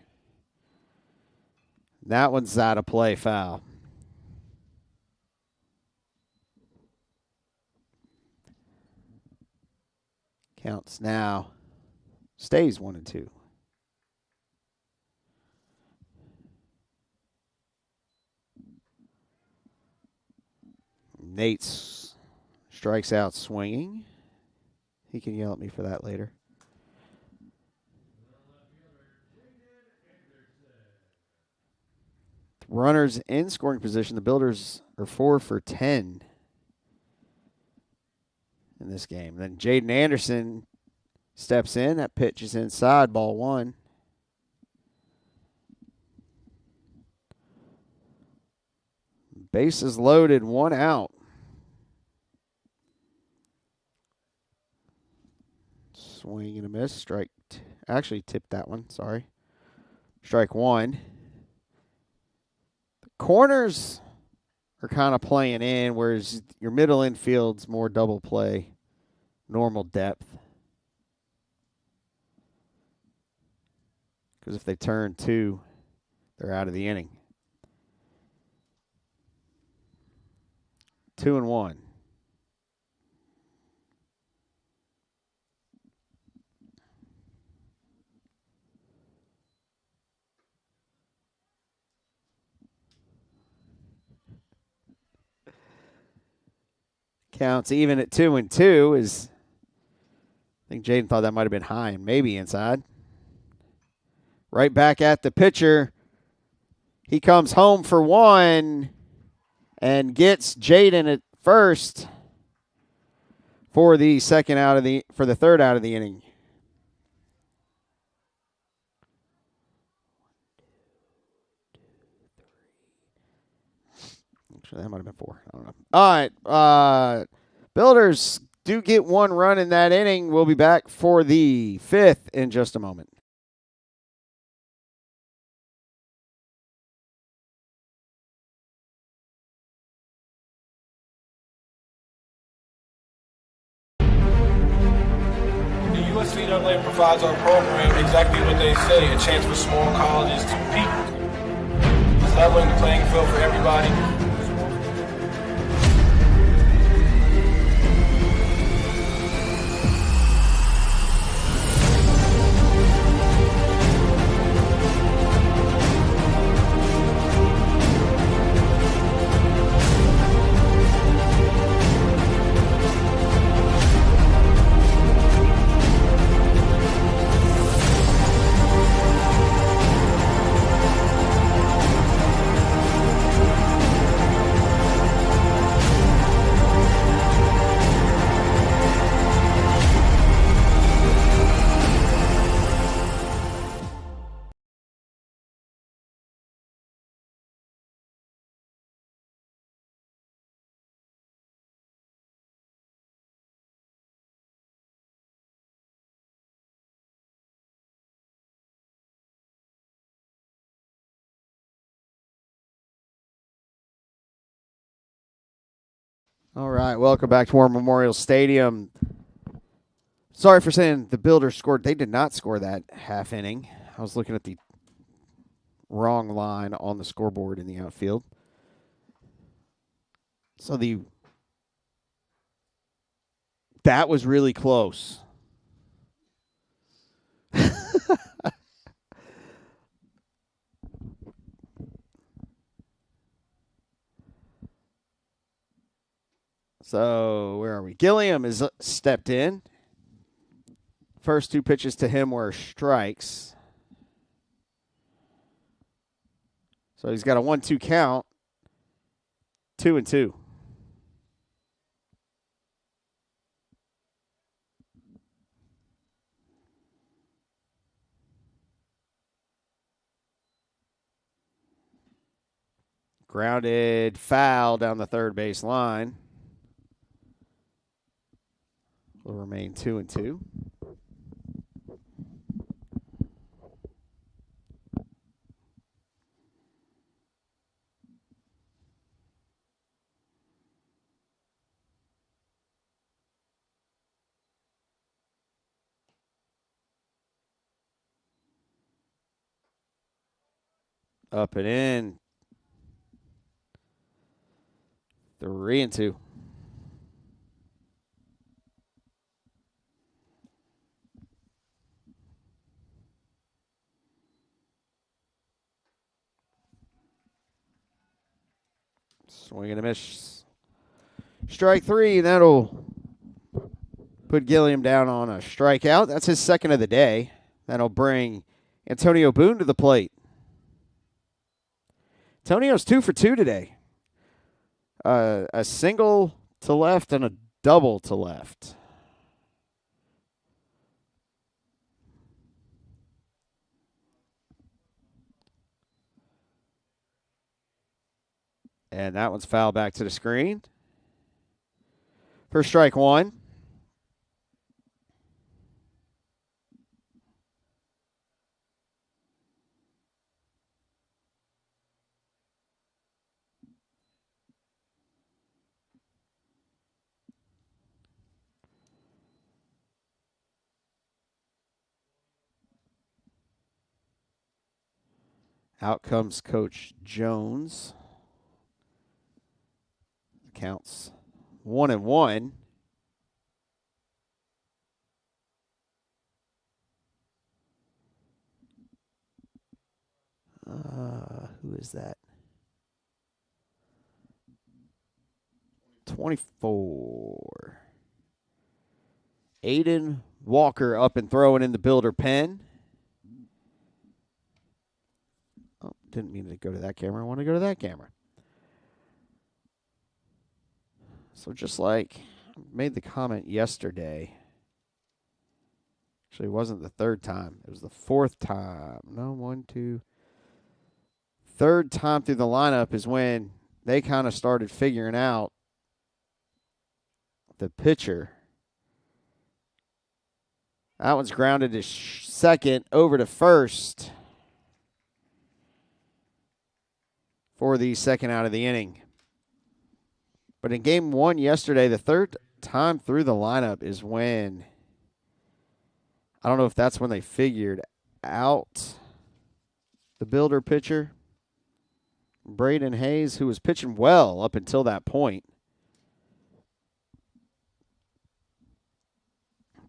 That one's out of play, foul. Counts now. Stays 1-2. Nate strikes out swinging. He can yell at me for that later. Runners in scoring position. The Builders are 4 for 10 in this game. Then Jaden Anderson steps in. That pitch is inside, ball 1. Bases loaded, 1 out. Swing and a miss. Strike. Actually tipped that one. Sorry. Strike 1. Corners are kind of playing in, whereas your middle infield's more double play, normal depth. Because if they turn 2, they're out of the inning. 2-1. Counts even at 2-2 is, I think Jaden thought that might have been high and maybe inside. Right back at the pitcher. He comes home for 1 and gets Jaden at first for the third out of the inning. That might have been 4. I don't know. All right. Builders do get 1 run in that inning. We'll be back for the 5th in just a moment. The USC provides our program exactly what they say, a chance for small colleges to compete. It's leveling the playing field for everybody. All right, welcome back to War Memorial Stadium. Sorry for saying the Builders scored. They did not score that half inning. I was looking at the wrong line on the scoreboard in the outfield. So the That was really close. So, where are we? Gilliam is stepped in. First 2 pitches to him were strikes. So, he's got a 1-2 count. 2-2. Grounded foul down the third base line. Will remain 2-2. Up and in. 3-2. Swing and a miss. Strike 3. That'll put Gilliam down on a strikeout. That's his second of the day. That'll bring Antonio Boone to the plate. Antonio's 2 for 2 today. A single to left and a double to left. And that one's fouled back to the screen. For strike 1. Out comes Coach Jones. Counts 1-1. Who is that? 24. Aiden Walker up and throwing in the builder pen. Oh, didn't mean to go to that camera. I want to go to that camera. So just like I made the comment yesterday, actually it wasn't the third time. It was the fourth time. No, 1, 2. Third time through the lineup is when they kind of started figuring out the pitcher. That one's grounded to second, over to first for the second out of the inning. But in game 1 yesterday, the third time through the lineup is when, I don't know if that's when they figured out the builder pitcher, Braden Hayes, who was pitching well up until that point.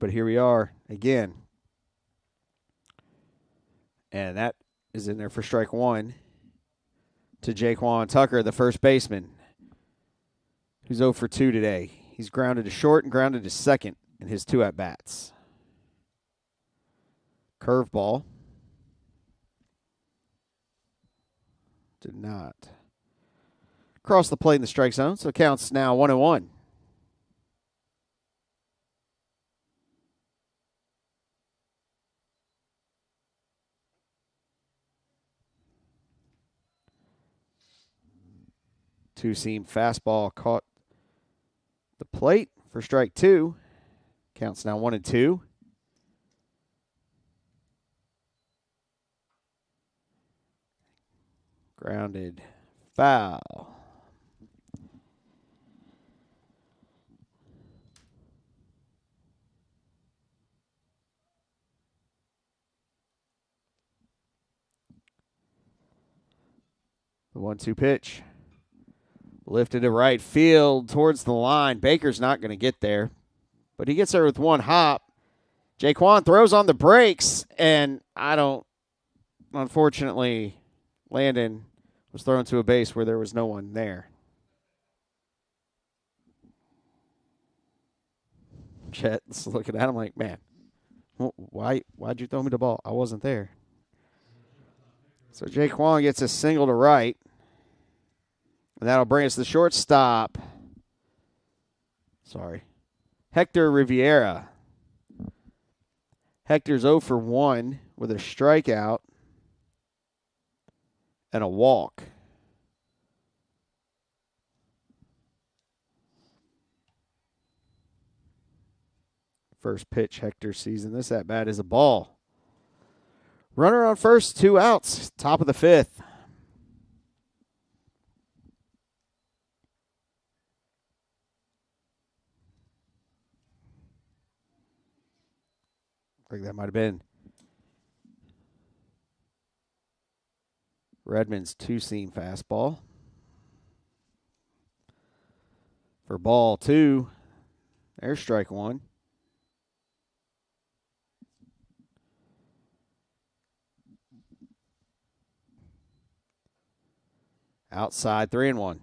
But here we are again. And that is in there for strike 1 to Jaquan Tucker, the first baseman, who's 0 for 2 today. He's grounded to short and grounded to second in his 2 at-bats. Curveball. Did not cross the plate in the strike zone, so it counts now 1-1. Two-seam fastball caught the plate for strike 2. Counts now 1-2. Grounded foul. The 1-2 pitch. Lifted to right field towards the line. Baker's not going to get there. but he gets there with one hop. Jaquan throws on the brakes, and unfortunately, Landon was thrown to a base where there was no one there. Chet's looking at him like, man, why'd you throw me the ball? I wasn't there. So Jaquan gets a single to right, and that'll bring us to the shortstop. Hector Riviera. Hector's 0 for 1 with a strikeout and a walk. First pitch Hector sees in this at bat is a ball. Runner on first, 2 outs, top of the 5th. I think that might have been Redmond's two-seam fastball. For ball 2, there's strike 1. Outside, 3-1.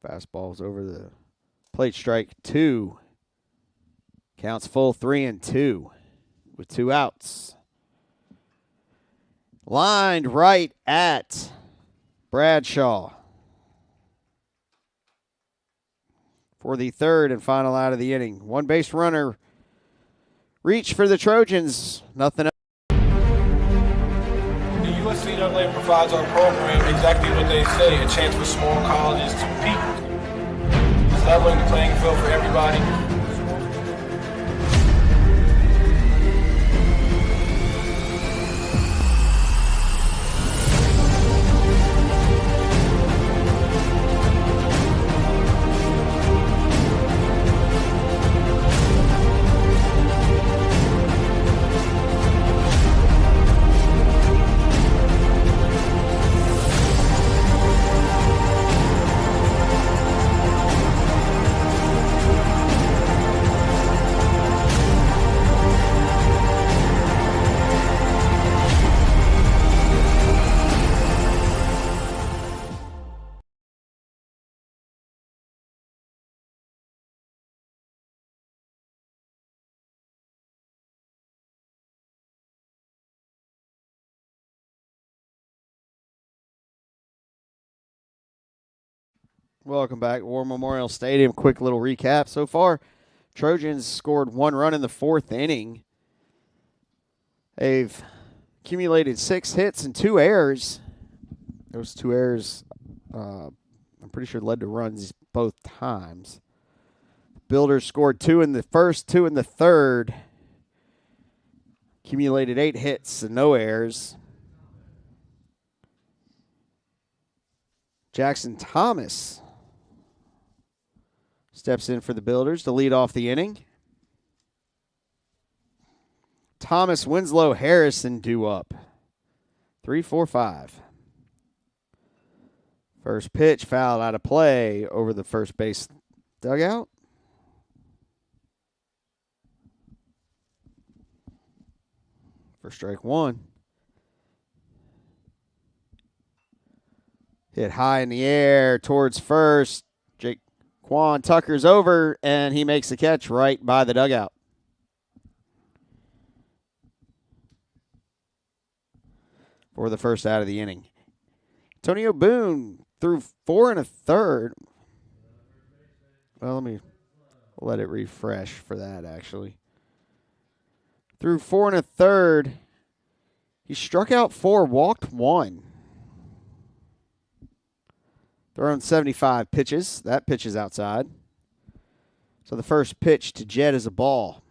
Fastball's over the plate, strike 2. Counts full, 3-2 with 2 outs. Lined right at Bradshaw for the third and final out of the inning. One base runner reach for the Trojans. Nothing else. The USCAA provides our program exactly what they say, a chance for small colleges to peak. It's leveling the playing field for everybody. Welcome back, War Memorial Stadium. Quick little recap. So far, Trojans scored 1 run in the 4th inning. They've accumulated 6 hits and 2 errors. Those 2 errors, I'm pretty sure, led to runs both times. Builders scored 2 in the first, 2 in the third. Accumulated 8 hits and no errors. Jackson Thomas steps in for the Builders to lead off the inning. Thomas, Winslow, Harrison due up. 3-4-5. First pitch fouled out of play over the first base dugout. For strike 1. Hit high in the air towards first. Jaquan Tucker's over, and he makes the catch right by the dugout. For the first out of the inning. Antonio Boone threw 4 1/3. Well, let me let it refresh for that, actually. Threw 4 1/3. He struck out 4, walked 1. Thrown 75 pitches. That pitch is outside. So the first pitch to Jed is a ball.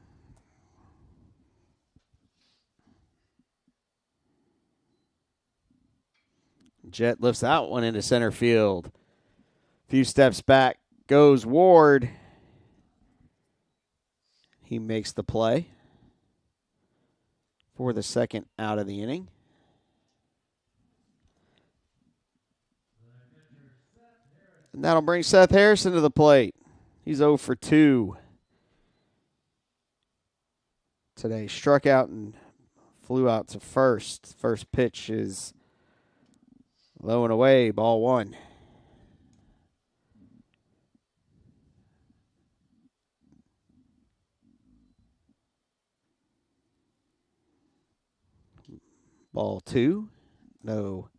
Jet lifts that one into center field. A few steps back goes Ward. He makes the play for the second out of the inning. And that'll bring Seth Harrison to the plate. He's 0 for 2 today. Struck out and flew out to first. First pitch is low and away, ball 1. Ball 2. No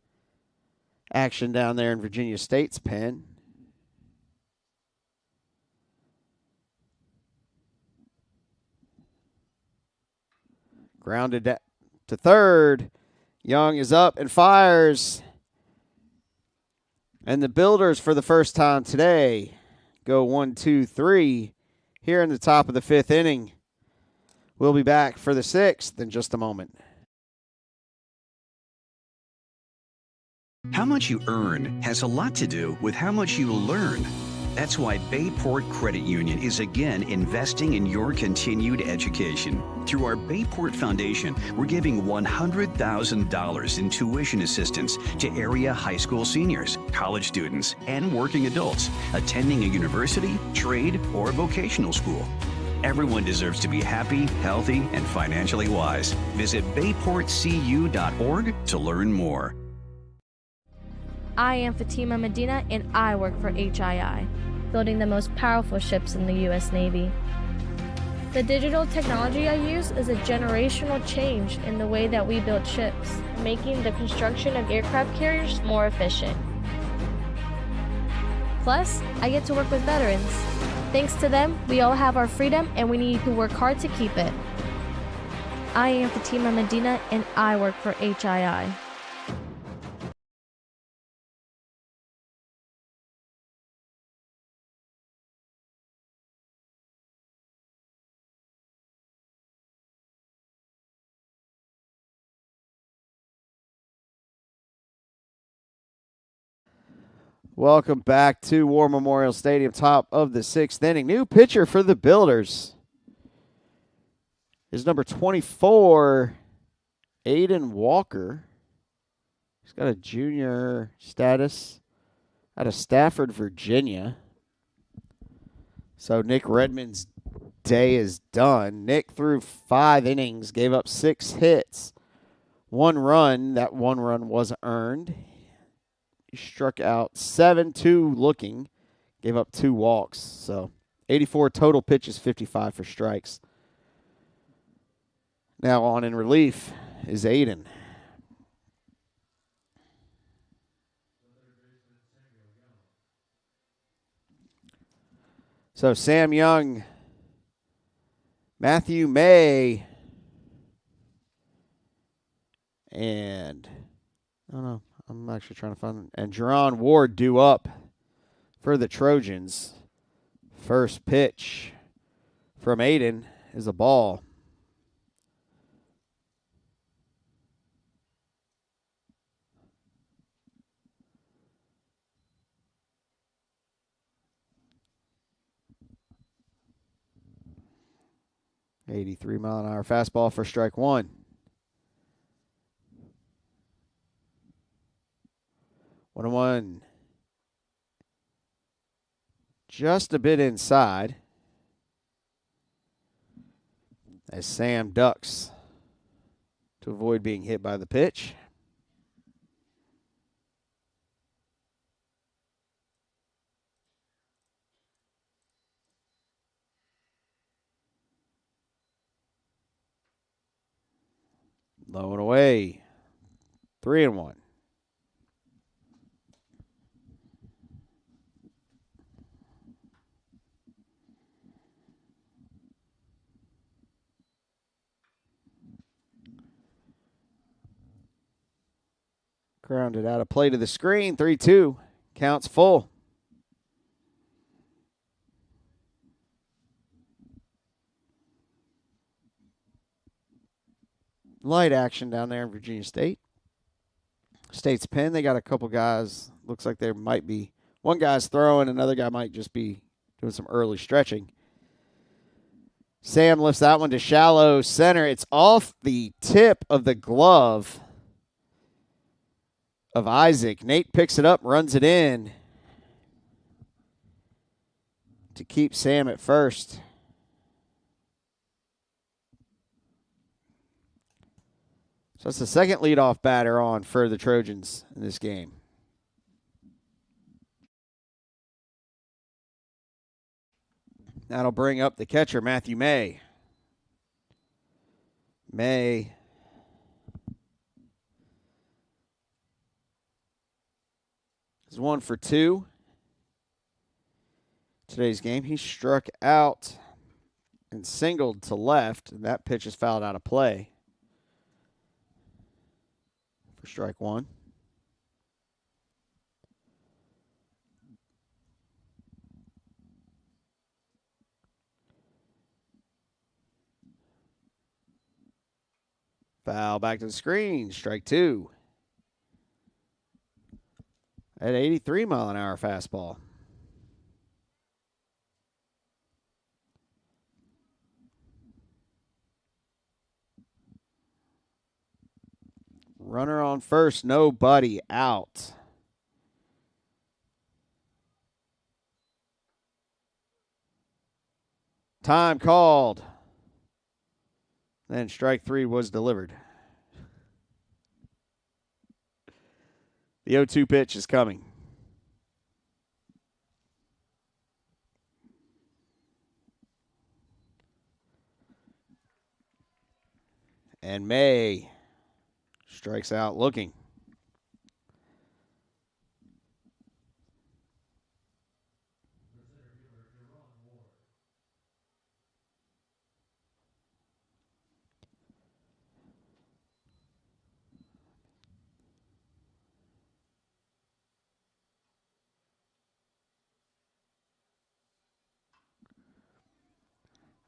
action down there in Virginia State's pen. Grounded to third. Young is up and fires. And the Builders, for the first time today, go 1, 2, 3 here in the top of the 5th inning. We'll be back for the 6th in just a moment. How much you earn has a lot to do with how much you learn. That's why Bayport Credit Union is again investing in your continued education. Through our Bayport Foundation, we're giving $100,000 in tuition assistance to area high school seniors, college students, and working adults attending a university, trade, or vocational school. Everyone deserves to be happy, healthy, and financially wise. Visit bayportcu.org to learn more. I am Fatima Medina, and I work for HII, building the most powerful ships in the U.S. Navy. The digital technology I use is a generational change in the way that we build ships, making the construction of aircraft carriers more efficient. Plus, I get to work with veterans. Thanks to them, we all have our freedom, and we need to work hard to keep it. I am Fatima Medina, and I work for HII. Welcome back to War Memorial Stadium, top of the 6th inning. New pitcher for the Builders is number 24, Aiden Walker. He's got a junior status out of Stafford, Virginia. So Nick Redmond's day is done. Nick threw 5 innings, gave up 6 hits, 1 run. That 1 run was earned. He struck out 7, 2 looking, gave up 2 walks. So 84 total pitches, 55 for strikes. Now on in relief is Aiden. So Sam Young, Matthew May, and I don't know. I'm actually trying to find, and Jerron Ward due up for the Trojans. First pitch from Aiden is a ball. .83-mile-an-hour fastball for strike 1. 1-1. Just a bit inside as Sam ducks to avoid being hit by the pitch. Low and away. 3-1. Grounded out of play to the screen. 3-2. Counts full. Light action down there in Virginia State. State's Pen, they got a couple guys. Looks like there might be one guy's throwing, another guy might just be doing some early stretching. Sam lifts that one to shallow center. It's off the tip of the glove of Isaac. Nate picks it up, runs it in to keep Sam at first. So that's the second leadoff batter on for the Trojans in this game. That'll bring up the catcher, Matthew May. May is 1 for 2. Today's game, he struck out and singled to left, and that pitch is fouled out of play for strike 1. Foul back to the screen, strike 2. At 83-mile-an-hour fastball. Runner on first, nobody out. Time called. Then strike 3 was delivered. The 0-2 pitch is coming. And May strikes out looking.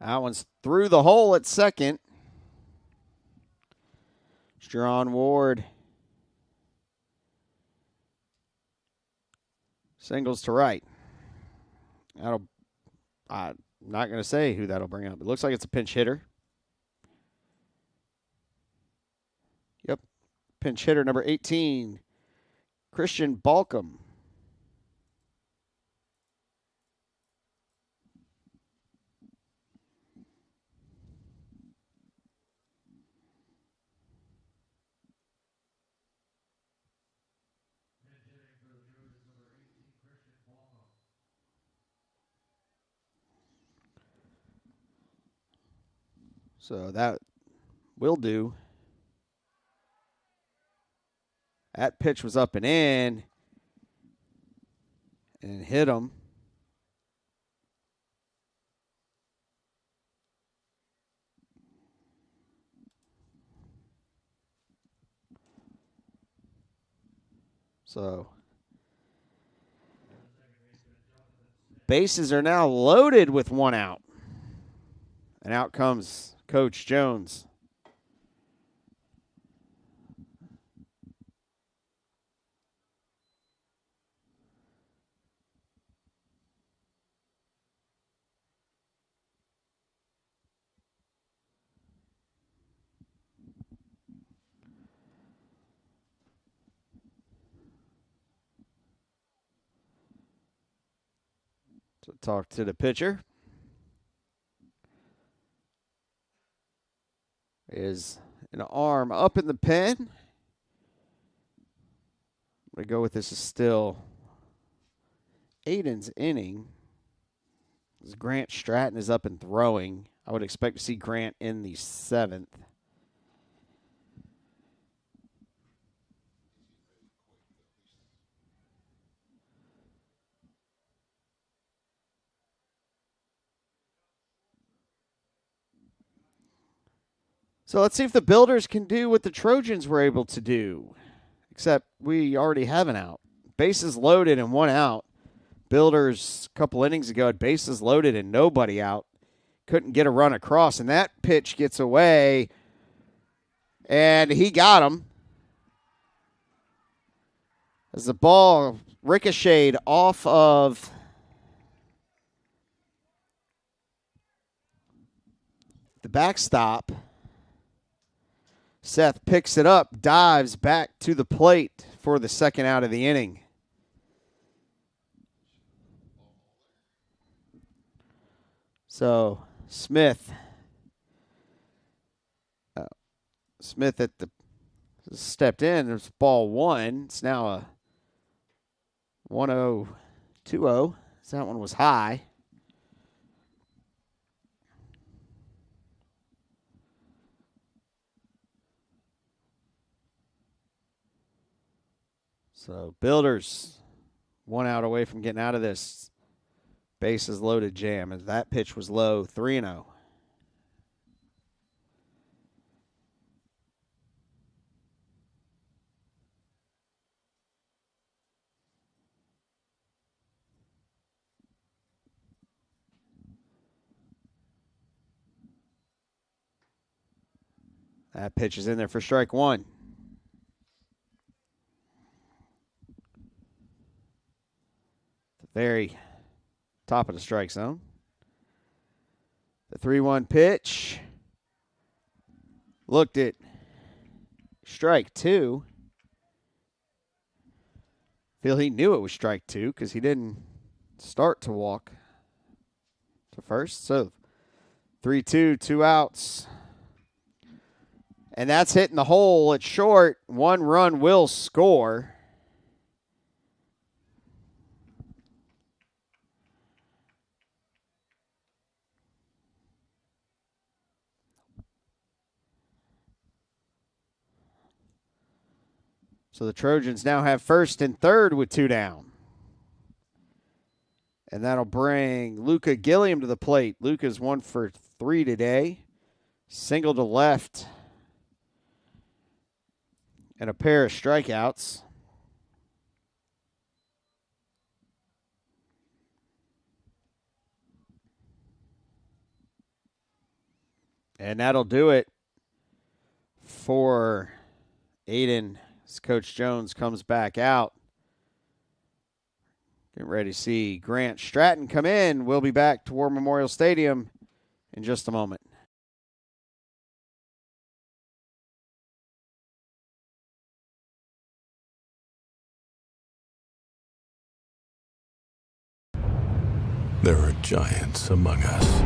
That one's through the hole at second. Strawn Ward singles to right. I'm not going to say who that'll bring up. It looks like it's a pinch hitter. Yep. Pinch hitter number 18, Christian Balcom. So that will do. That pitch was up and in and hit him. So bases are now loaded with one out. And out comes Coach Jones. So talk to the pitcher. Is an arm up in the pen. I'm going to go with this is still Aiden's inning. As Grant Stratton is up and throwing. I would expect to see Grant in the 7th. So let's see if the Builders can do what the Trojans were able to do. Except we already have an out. Bases loaded and one out. Builders a couple innings ago had bases loaded and nobody out. Couldn't get a run across, and that pitch gets away. And he got him. As the ball ricocheted off of the backstop. Seth picks it up, dives back to the plate for the second out of the inning. So Smith at the stepped in. There's ball one. It's now a 1-0, 2-0. So that one was high. So Builders 1 out away from getting out of this bases loaded jam as that pitch was low, 3-0. That pitch is in there for strike one. The very top of the strike zone. The 3-1 pitch. Looked at strike two. Feel he knew it was strike two because he didn't start to walk to first. So 3-2, 2 outs. And that's hitting the hole at short. 1 run will score. So the Trojans now have first and third with 2 down. And that'll bring Luca Gilliam to the plate. Luca's 1 for 3 today. Single to left. And a pair of strikeouts. And that'll do it for Aiden as Coach Jones comes back out. Getting ready to see Grant Stratton come in. We'll be back to War Memorial Stadium in just a moment. There are giants among us.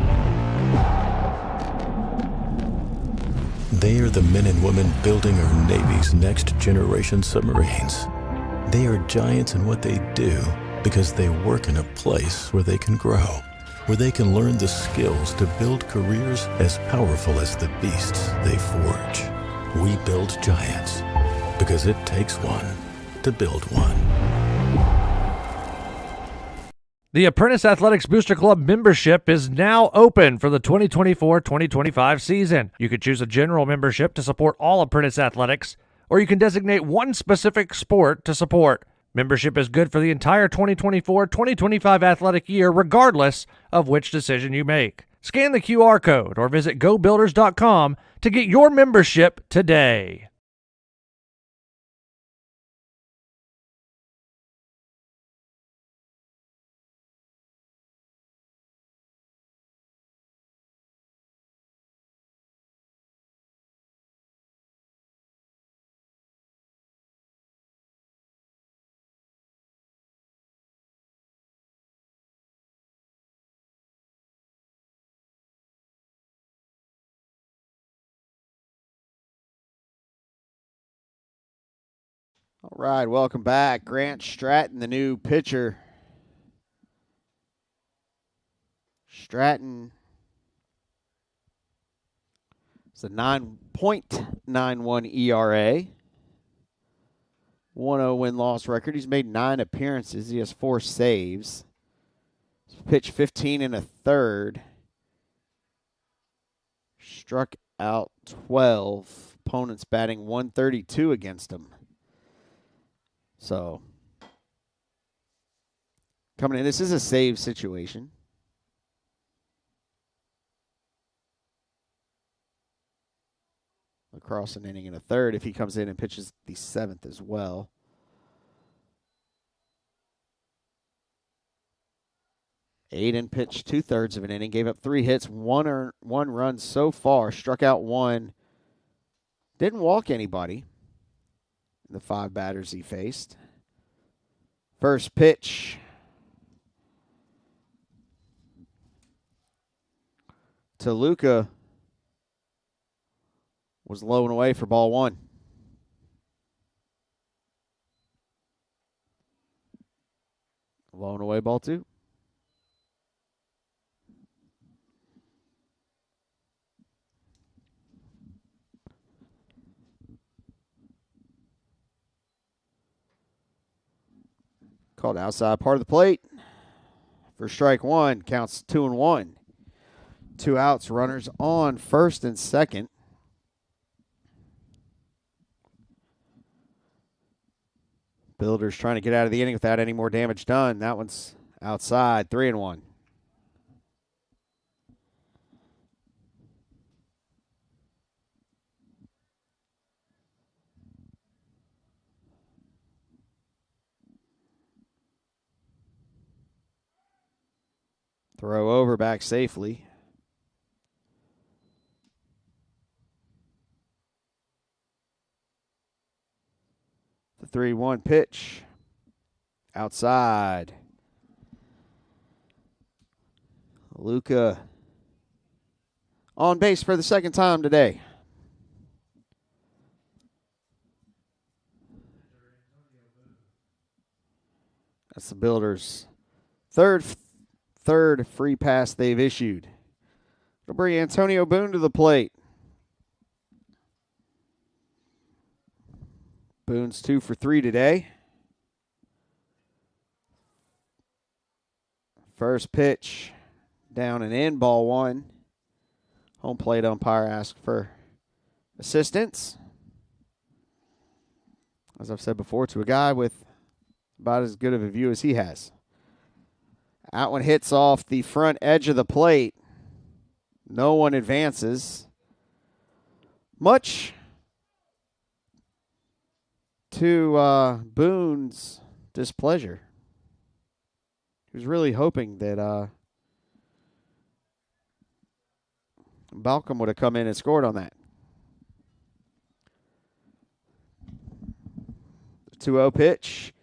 They are the men and women building our Navy's next generation submarines. They are giants in what they do because they work in a place where they can grow, where they can learn the skills to build careers as powerful as the beasts they forge. We build giants because it takes one to build one. The Apprentice Athletics Booster Club membership is now open for the 2024-2025 season. You could choose a general membership to support all Apprentice athletics, or you can designate one specific sport to support. Membership is good for the entire 2024-2025 athletic year, regardless of which decision you make. Scan the QR code or visit gobuilders.com to get your membership today. All right, welcome back. Grant Stratton, the new pitcher. Stratton is a 9.91 ERA. 1-0 win-loss record. He's made 9 appearances. He has 4 saves. He's pitched 15 1/3. Struck out 12. Opponents batting 132 against him. So, coming in, this is a save situation. Across an inning and a third if he comes in and pitches the 7th as well. Aiden pitched 2/3 of an inning, gave up 3 hits, one run so far, struck out 1, didn't walk anybody in the 5 batters he faced. First pitch to Luca was low and away for ball 1. Low and away, ball 2. Called outside part of the plate for strike 1. Counts 2-1. 2 outs, runners on first and second. Builders trying to get out of the inning without any more damage done. That one's outside, 3-1. Throw over, back safely. The 3-1 pitch. Outside. Luca on base for the second time today. That's the Builders' third free pass they've issued. It'll bring Antonio Boone to the plate. Boone's 2 for 3 today. First pitch, down and in, ball 1. Home plate umpire asked for assistance. As I've said before, to a guy with about as good of a view as he has. That one hits off the front edge of the plate. No one advances. Much to Boone's displeasure. He was really hoping that Balcom would have come in and scored on that. The 2-0 pitch.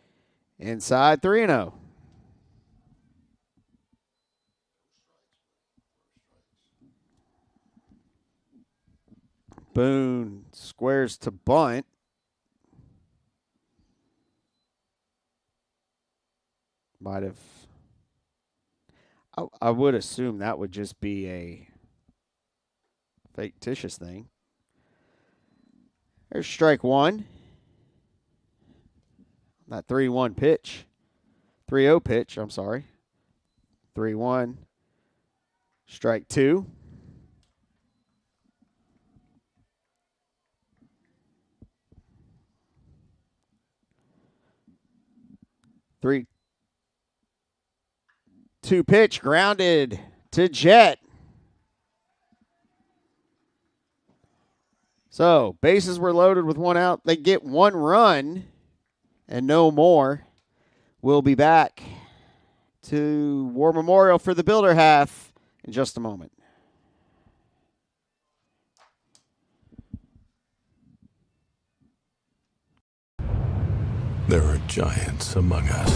Inside, 3-0. Boone squares to bunt. Might have. I would assume that would just be a fictitious thing. There's strike 1. That 3-1 pitch. 3-0 pitch, I'm sorry. 3-1. Strike 2. Three, 2 pitch, grounded to Jet. So, bases were loaded with 1 out. They get 1 run and no more. We'll be back to War Memorial for the Builder half in just a moment. There are giants among us.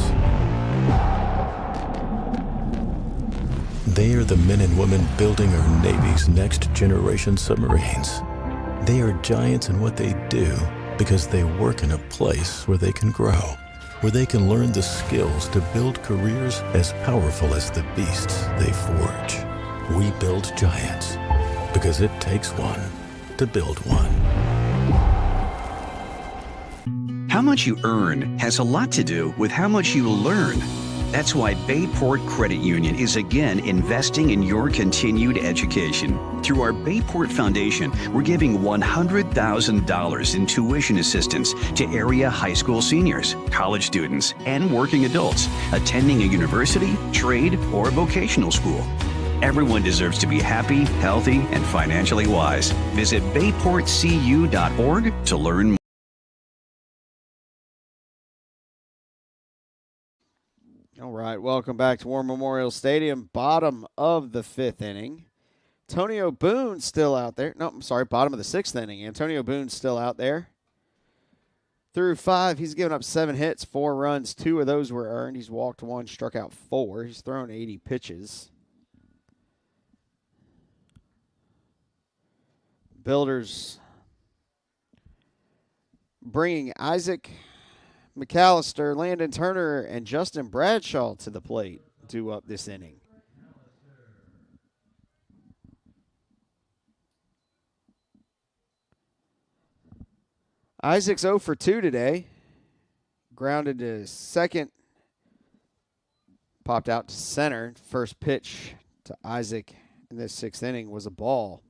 They are the men and women building our Navy's next generation submarines. They are giants in what they do because they work in a place where they can grow, where they can learn the skills to build careers as powerful as the beasts they forge. We build giants because it takes one to build one. How much you earn has a lot to do with how much you learn. That's why Bayport Credit Union is again investing in your continued education. Through our Bayport Foundation, we're giving $100,000 in tuition assistance to area high school seniors, college students, and working adults attending a university, trade, or vocational school. Everyone deserves to be happy, healthy, and financially wise. Visit bayportcu.org to learn more. All right, welcome back to War Memorial Stadium. Bottom of the 5th inning. Antonio Boone still out there. No, I'm sorry, bottom of the 6th inning. Antonio Boone still out there. Through 5, he's given up 7 hits, 4 runs. 2 of those were earned. He's walked 1, struck out 4. He's thrown 80 pitches. Builders bringing Isaac McAllister, Landon Turner, and Justin Bradshaw to the plate due up this inning. Isaac's 0 for 2 today. Grounded to second. Popped out to center. First pitch to Isaac in this 6th inning was a ball.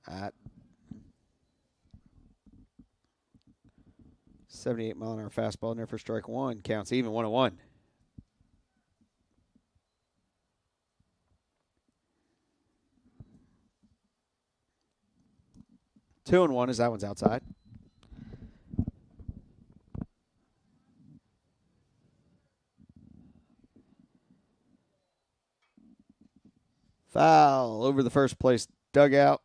At 78-mile-an-hour fastball in there for strike 1. Counts even, 1-1. 2-1 as that one's outside. Foul over the first place dugout.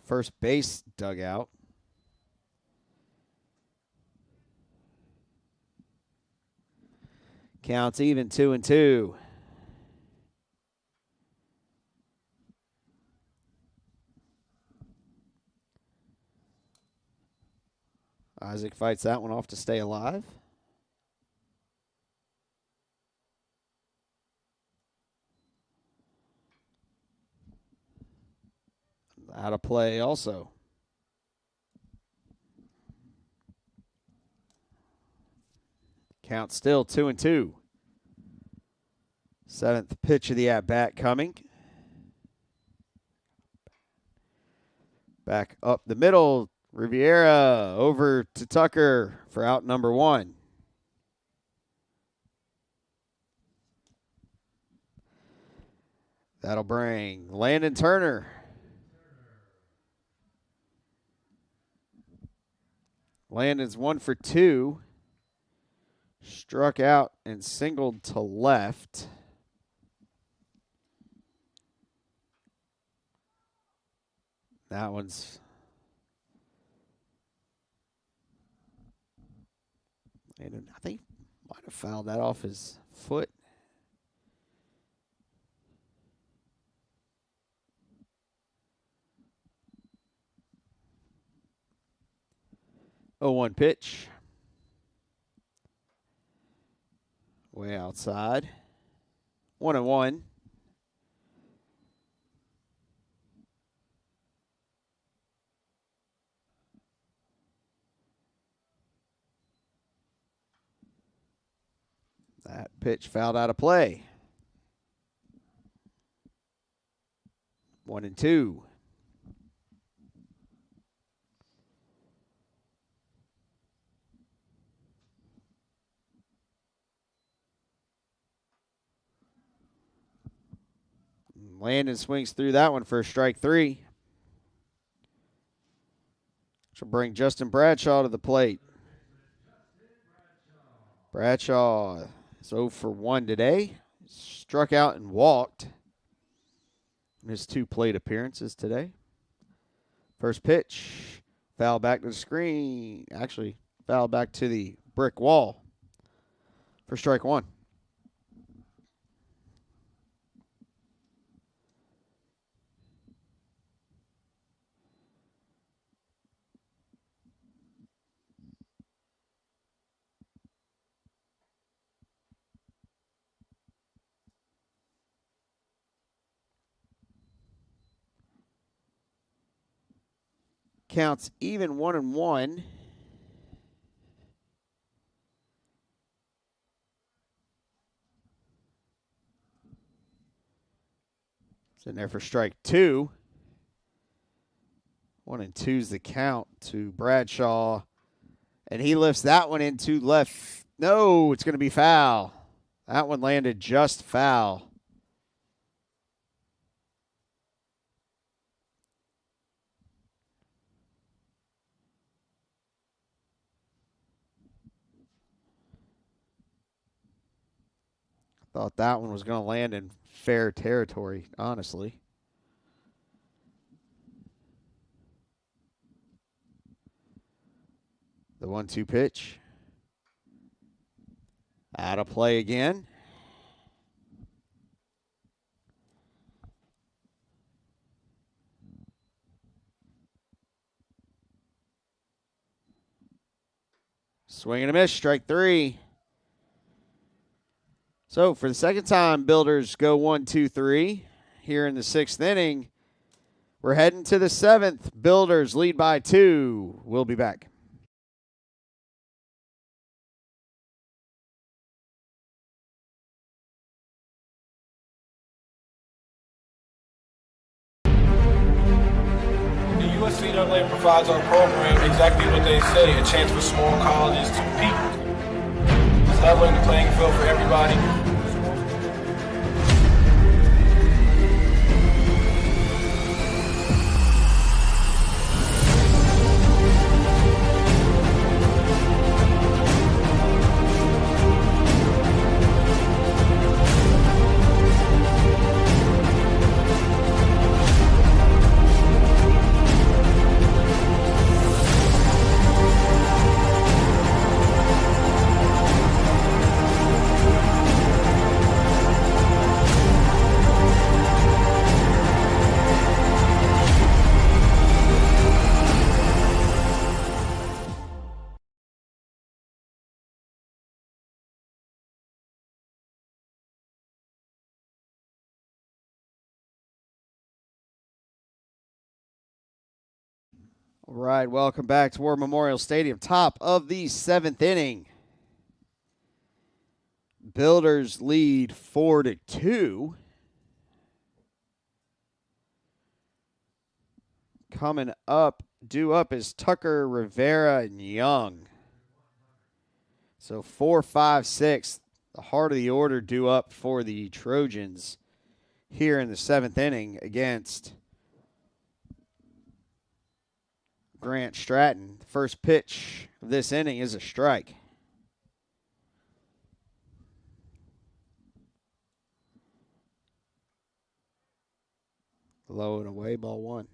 First base dugout. Counts even, 2-2. Isaac fights that one off to stay alive. Out of play also. Count still 2-2. 7th pitch of the at-bat coming. Back up the middle. Riviera over to Tucker for out number 1. That'll bring Landon Turner. Landon's 1 for 2. Struck out and singled to left. That one's and I think he might have fouled that off his foot. Oh, 1 pitch. Way outside. 1-1. That pitch fouled out of play. 1-2. Landon swings through that one for strike 3. Which will bring Justin Bradshaw to the plate. Bradshaw is 0 for 1 today. Struck out and walked in his 2 plate appearances today. First pitch, foul back to the screen. Actually, foul back to the brick wall for strike 1. Counts even, 1-1. It's in there for strike 2. 1-2's the count to Bradshaw. And he lifts that one into left. No, it's going to be foul. That one landed just foul. Thought that one was going to land in fair territory, honestly. The 1-2 pitch. Out of play again. Swing and a miss, strike 3. So for the second time, Builders go 1-2-3 here in the 6th inning. We're heading to the 7th. Builders lead by 2. We'll be back. The USC Atlanta provides our program exactly what they say, a chance for small colleges to compete. It's leveling the playing field for everybody. All right, welcome back to War Memorial Stadium. Top of the 7th inning. Builders lead 4-2. Coming up, due up is Tucker, Rivera, and Young. So 4, 5, 6, the heart of the order due up for the Trojans here in the 7th inning against Grant Stratton. The first pitch of this inning is a strike. Low and away, ball 1.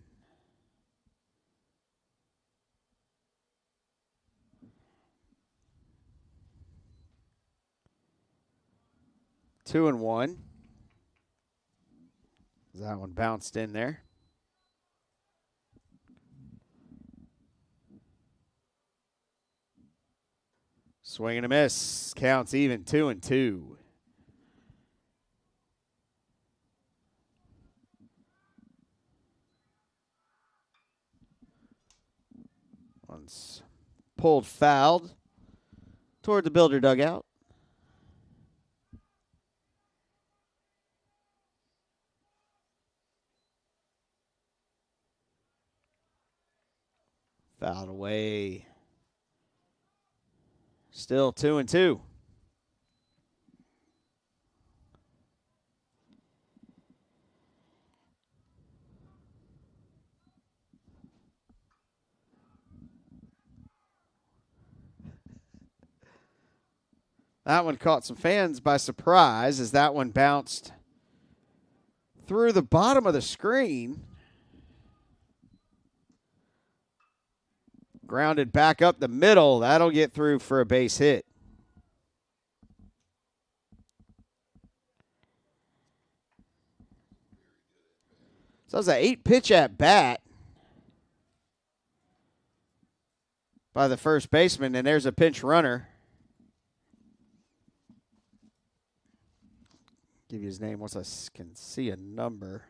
Two and 1. That one bounced in there. Swing and a miss. Counts even, 2-2. One's pulled fouled toward the Builder dugout. Fouled away. Still 2-2. That one caught some fans by surprise as that one bounced through the bottom of the screen. Grounded back up the middle. That'll get through for a base hit. So that was an 8-pitch at bat by the first baseman, and there's a pinch runner. Give you his name once I can see a number.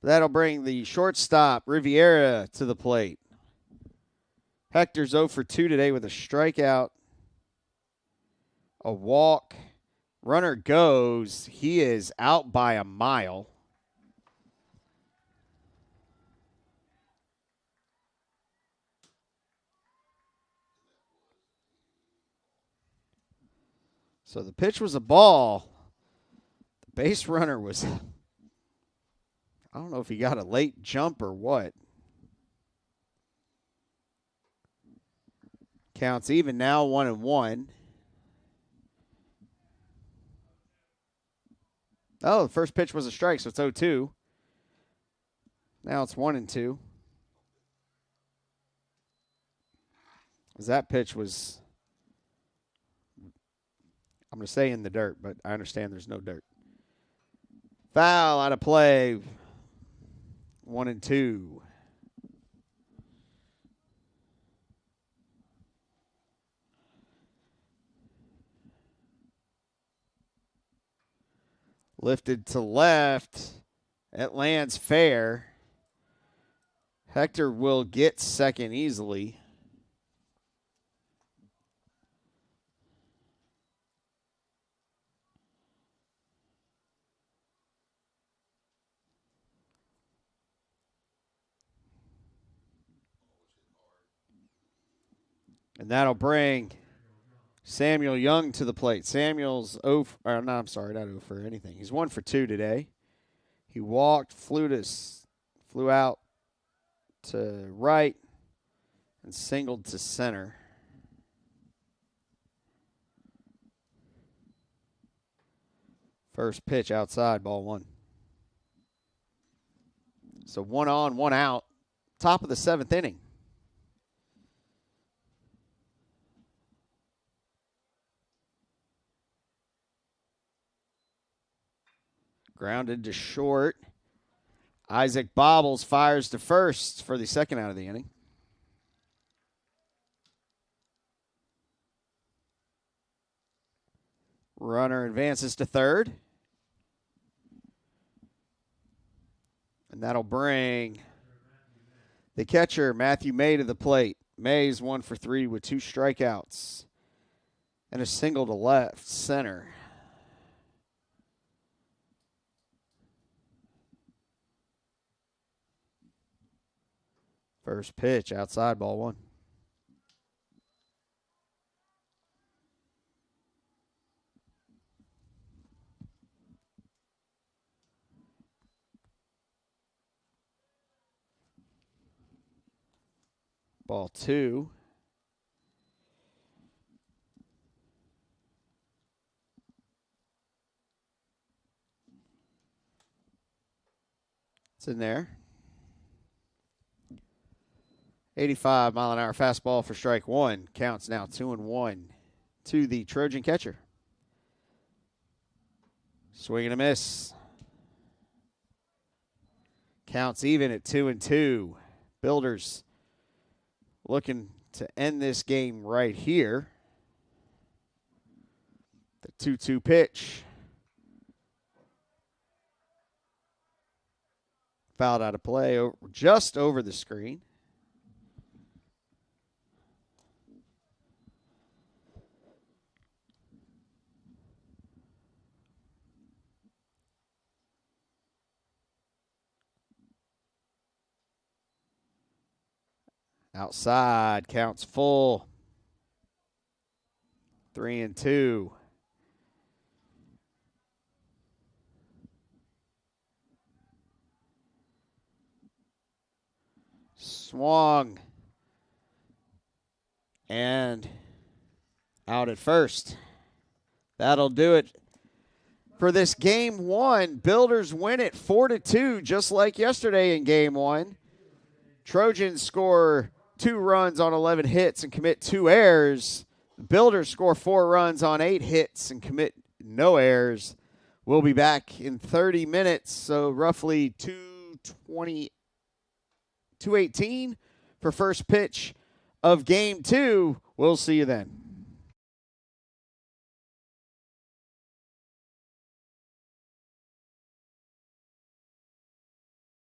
That'll bring the shortstop, Riviera, to the plate. Hector's 0 for 2 today with a strikeout, a walk. Runner goes. He is out by a mile. So the pitch was a ball. The base runner was, I don't know if he got a late jump or what. Counts even now, 1-1. Oh, the first pitch was a strike, so it's 0-2. Now it's 1-2. As that pitch was, I'm going to say in the dirt, but I understand there's no dirt. Foul out of play. 1-2. Lifted to left. It lands fair. Hector will get second easily. And that'll bring Samuel Young to the plate. Samuel's not 0 for anything. He's 1 for 2 today. He walked, flew out to right, and singled to center. First pitch outside, ball 1. So 1 on, 1 out. Top of the 7th inning. Grounded to short. Isaac Bobbles fires to first for the second out of the inning. Runner advances to third. And that'll bring the catcher, Matthew May, to the plate. May's 1 for 3 with 2 strikeouts and a single to left center. First pitch outside, ball 1. Ball 2. It's in there. 85-mile-an-hour fastball for strike 1. Counts now 2-1 to the Trojan catcher. Swing and a miss. Counts even at 2-2. Builders looking to end this game right here. The 2-2 pitch. Fouled out of play, just over the screen. Outside, counts full. 3-2. Swung. And out at first. That'll do it for this game 1. Builders win it 4-2, just like yesterday in game 1. Trojans score 2 runs on 11 hits and commit 2 errors. The Builders score 4 runs on 8 hits and commit no errors. We'll be back in 30 minutes, so roughly 2:18 for first pitch of game 2. We'll see you then.